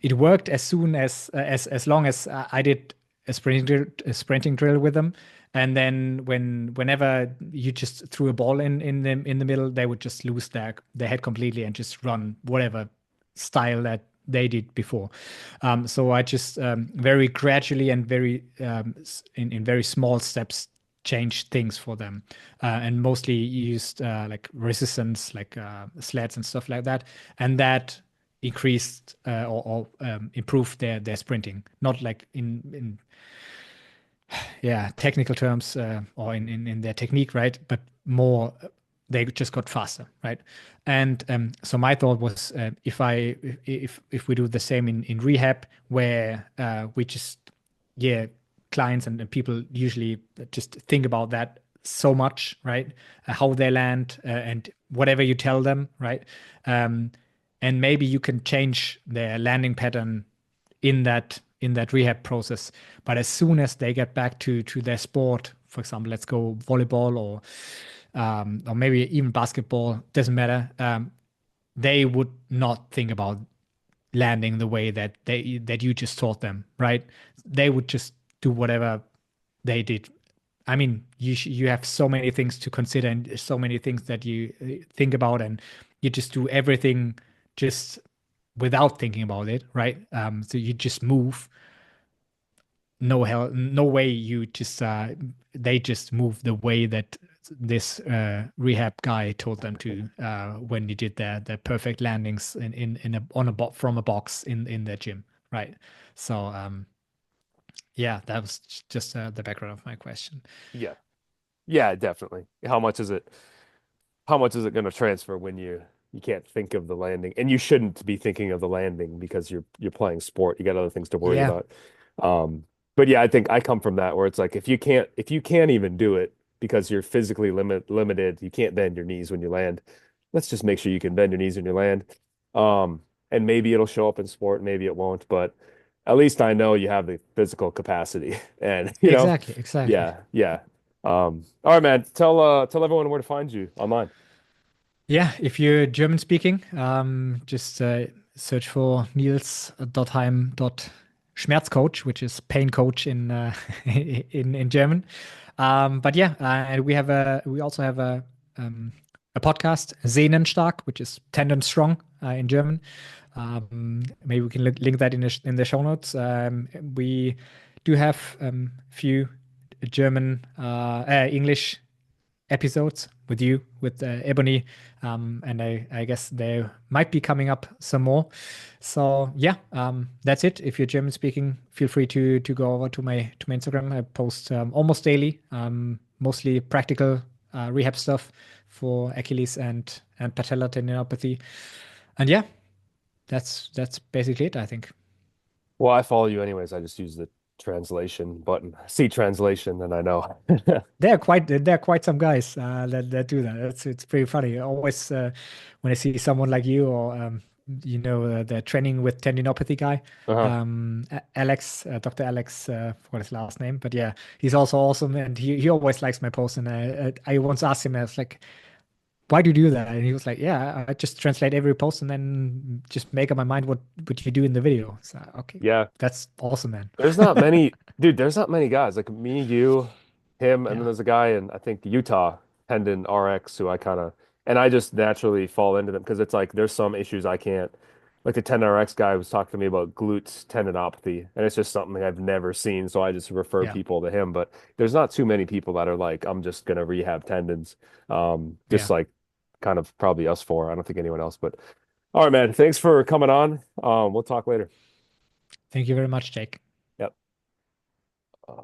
it worked as soon as long as I did a sprinting drill with them, and then whenever you just threw a ball in the middle, they would just lose their head completely and just run whatever style that they did before. So I just very gradually and very in very small steps changed things for them, and mostly used like resistance, like sleds and stuff like that, and that increased or improved their sprinting. Not like in yeah technical terms or in their technique, right? But more they just got faster, right? And so my thought was if we do the same in rehab, where we just yeah clients and people usually just think about that so much, right? How they land and whatever you tell them, right? Um, and maybe you can change their landing pattern in that rehab process. But as soon as they get back to their sport, for example, let's go volleyball or maybe even basketball, doesn't matter. They would not think about landing the way that you just taught them, right? They would just do whatever they did. I mean, you have so many things to consider and so many things that you think about, and you just do everything just without thinking about it, right? So you just move. No hell, no way. You just they just move the way that this rehab guy told them to when he did their perfect landings in a on a from a box in their gym, right? So yeah, that was just the background of my question. Yeah. Yeah, definitely. How much is it going to transfer when you can't think of the landing, and you shouldn't be thinking of the landing because you're playing sport. You got other things to worry Yeah, about. Um, but yeah, I think I come from that where it's like if you can't even do it because you're physically limited, you can't bend your knees when you land. Let's just make sure you can bend your knees when you land. And maybe it'll show up in sport, maybe it won't, but at least I know you have the physical capacity. And exactly, exactly. yeah, yeah. All right, man. Tell everyone where to find you online. Yeah, if you're German speaking, just search for Niels.Heim.Schmerzcoach, which is pain coach in in German. But yeah, we also have a podcast, Sehnenstark, which is tendon strong in German. Maybe we can link that in the show notes. We do have few German English episodes with you, with Ebony, and I guess there might be coming up some more. So yeah, that's it. If you're German speaking, feel free to go over to my Instagram. I post almost daily, mostly practical rehab stuff for Achilles and Patellar tendinopathy. And yeah, that's basically it, I think. Well, I follow you anyways. I just use the translation button. See translation, and I know. There are quite some guys that do that. It's pretty funny. Always when I see someone like you or the training with tendinopathy guy, Uh-huh. Alex, Dr. Alex, forgot his last name, but yeah, he's also awesome, and he always likes my post. And I once asked him, I was like, "Why do you do that?" And he was like, "Yeah, I just translate every post and then just make up my mind what you do in the video." So okay, Yeah. that's awesome, man. There's not many, dude, there's not many guys like me, you, him, and then Yeah. there's a guy in I think Utah, Tendon RX, who I kind of and I just naturally fall into them because it's like there's some issues I can't like the Tendon RX guy was talking to me about glute tendinopathy, and it's just something I've never seen, so I just refer Yeah. people to him. But there's not too many people that are like, I'm just gonna rehab tendons. Just Yeah. like kind of probably us four. I don't think anyone else. But all right, man. Thanks for coming on. We'll talk later. Thank you very much, Jake. Yep. Uh,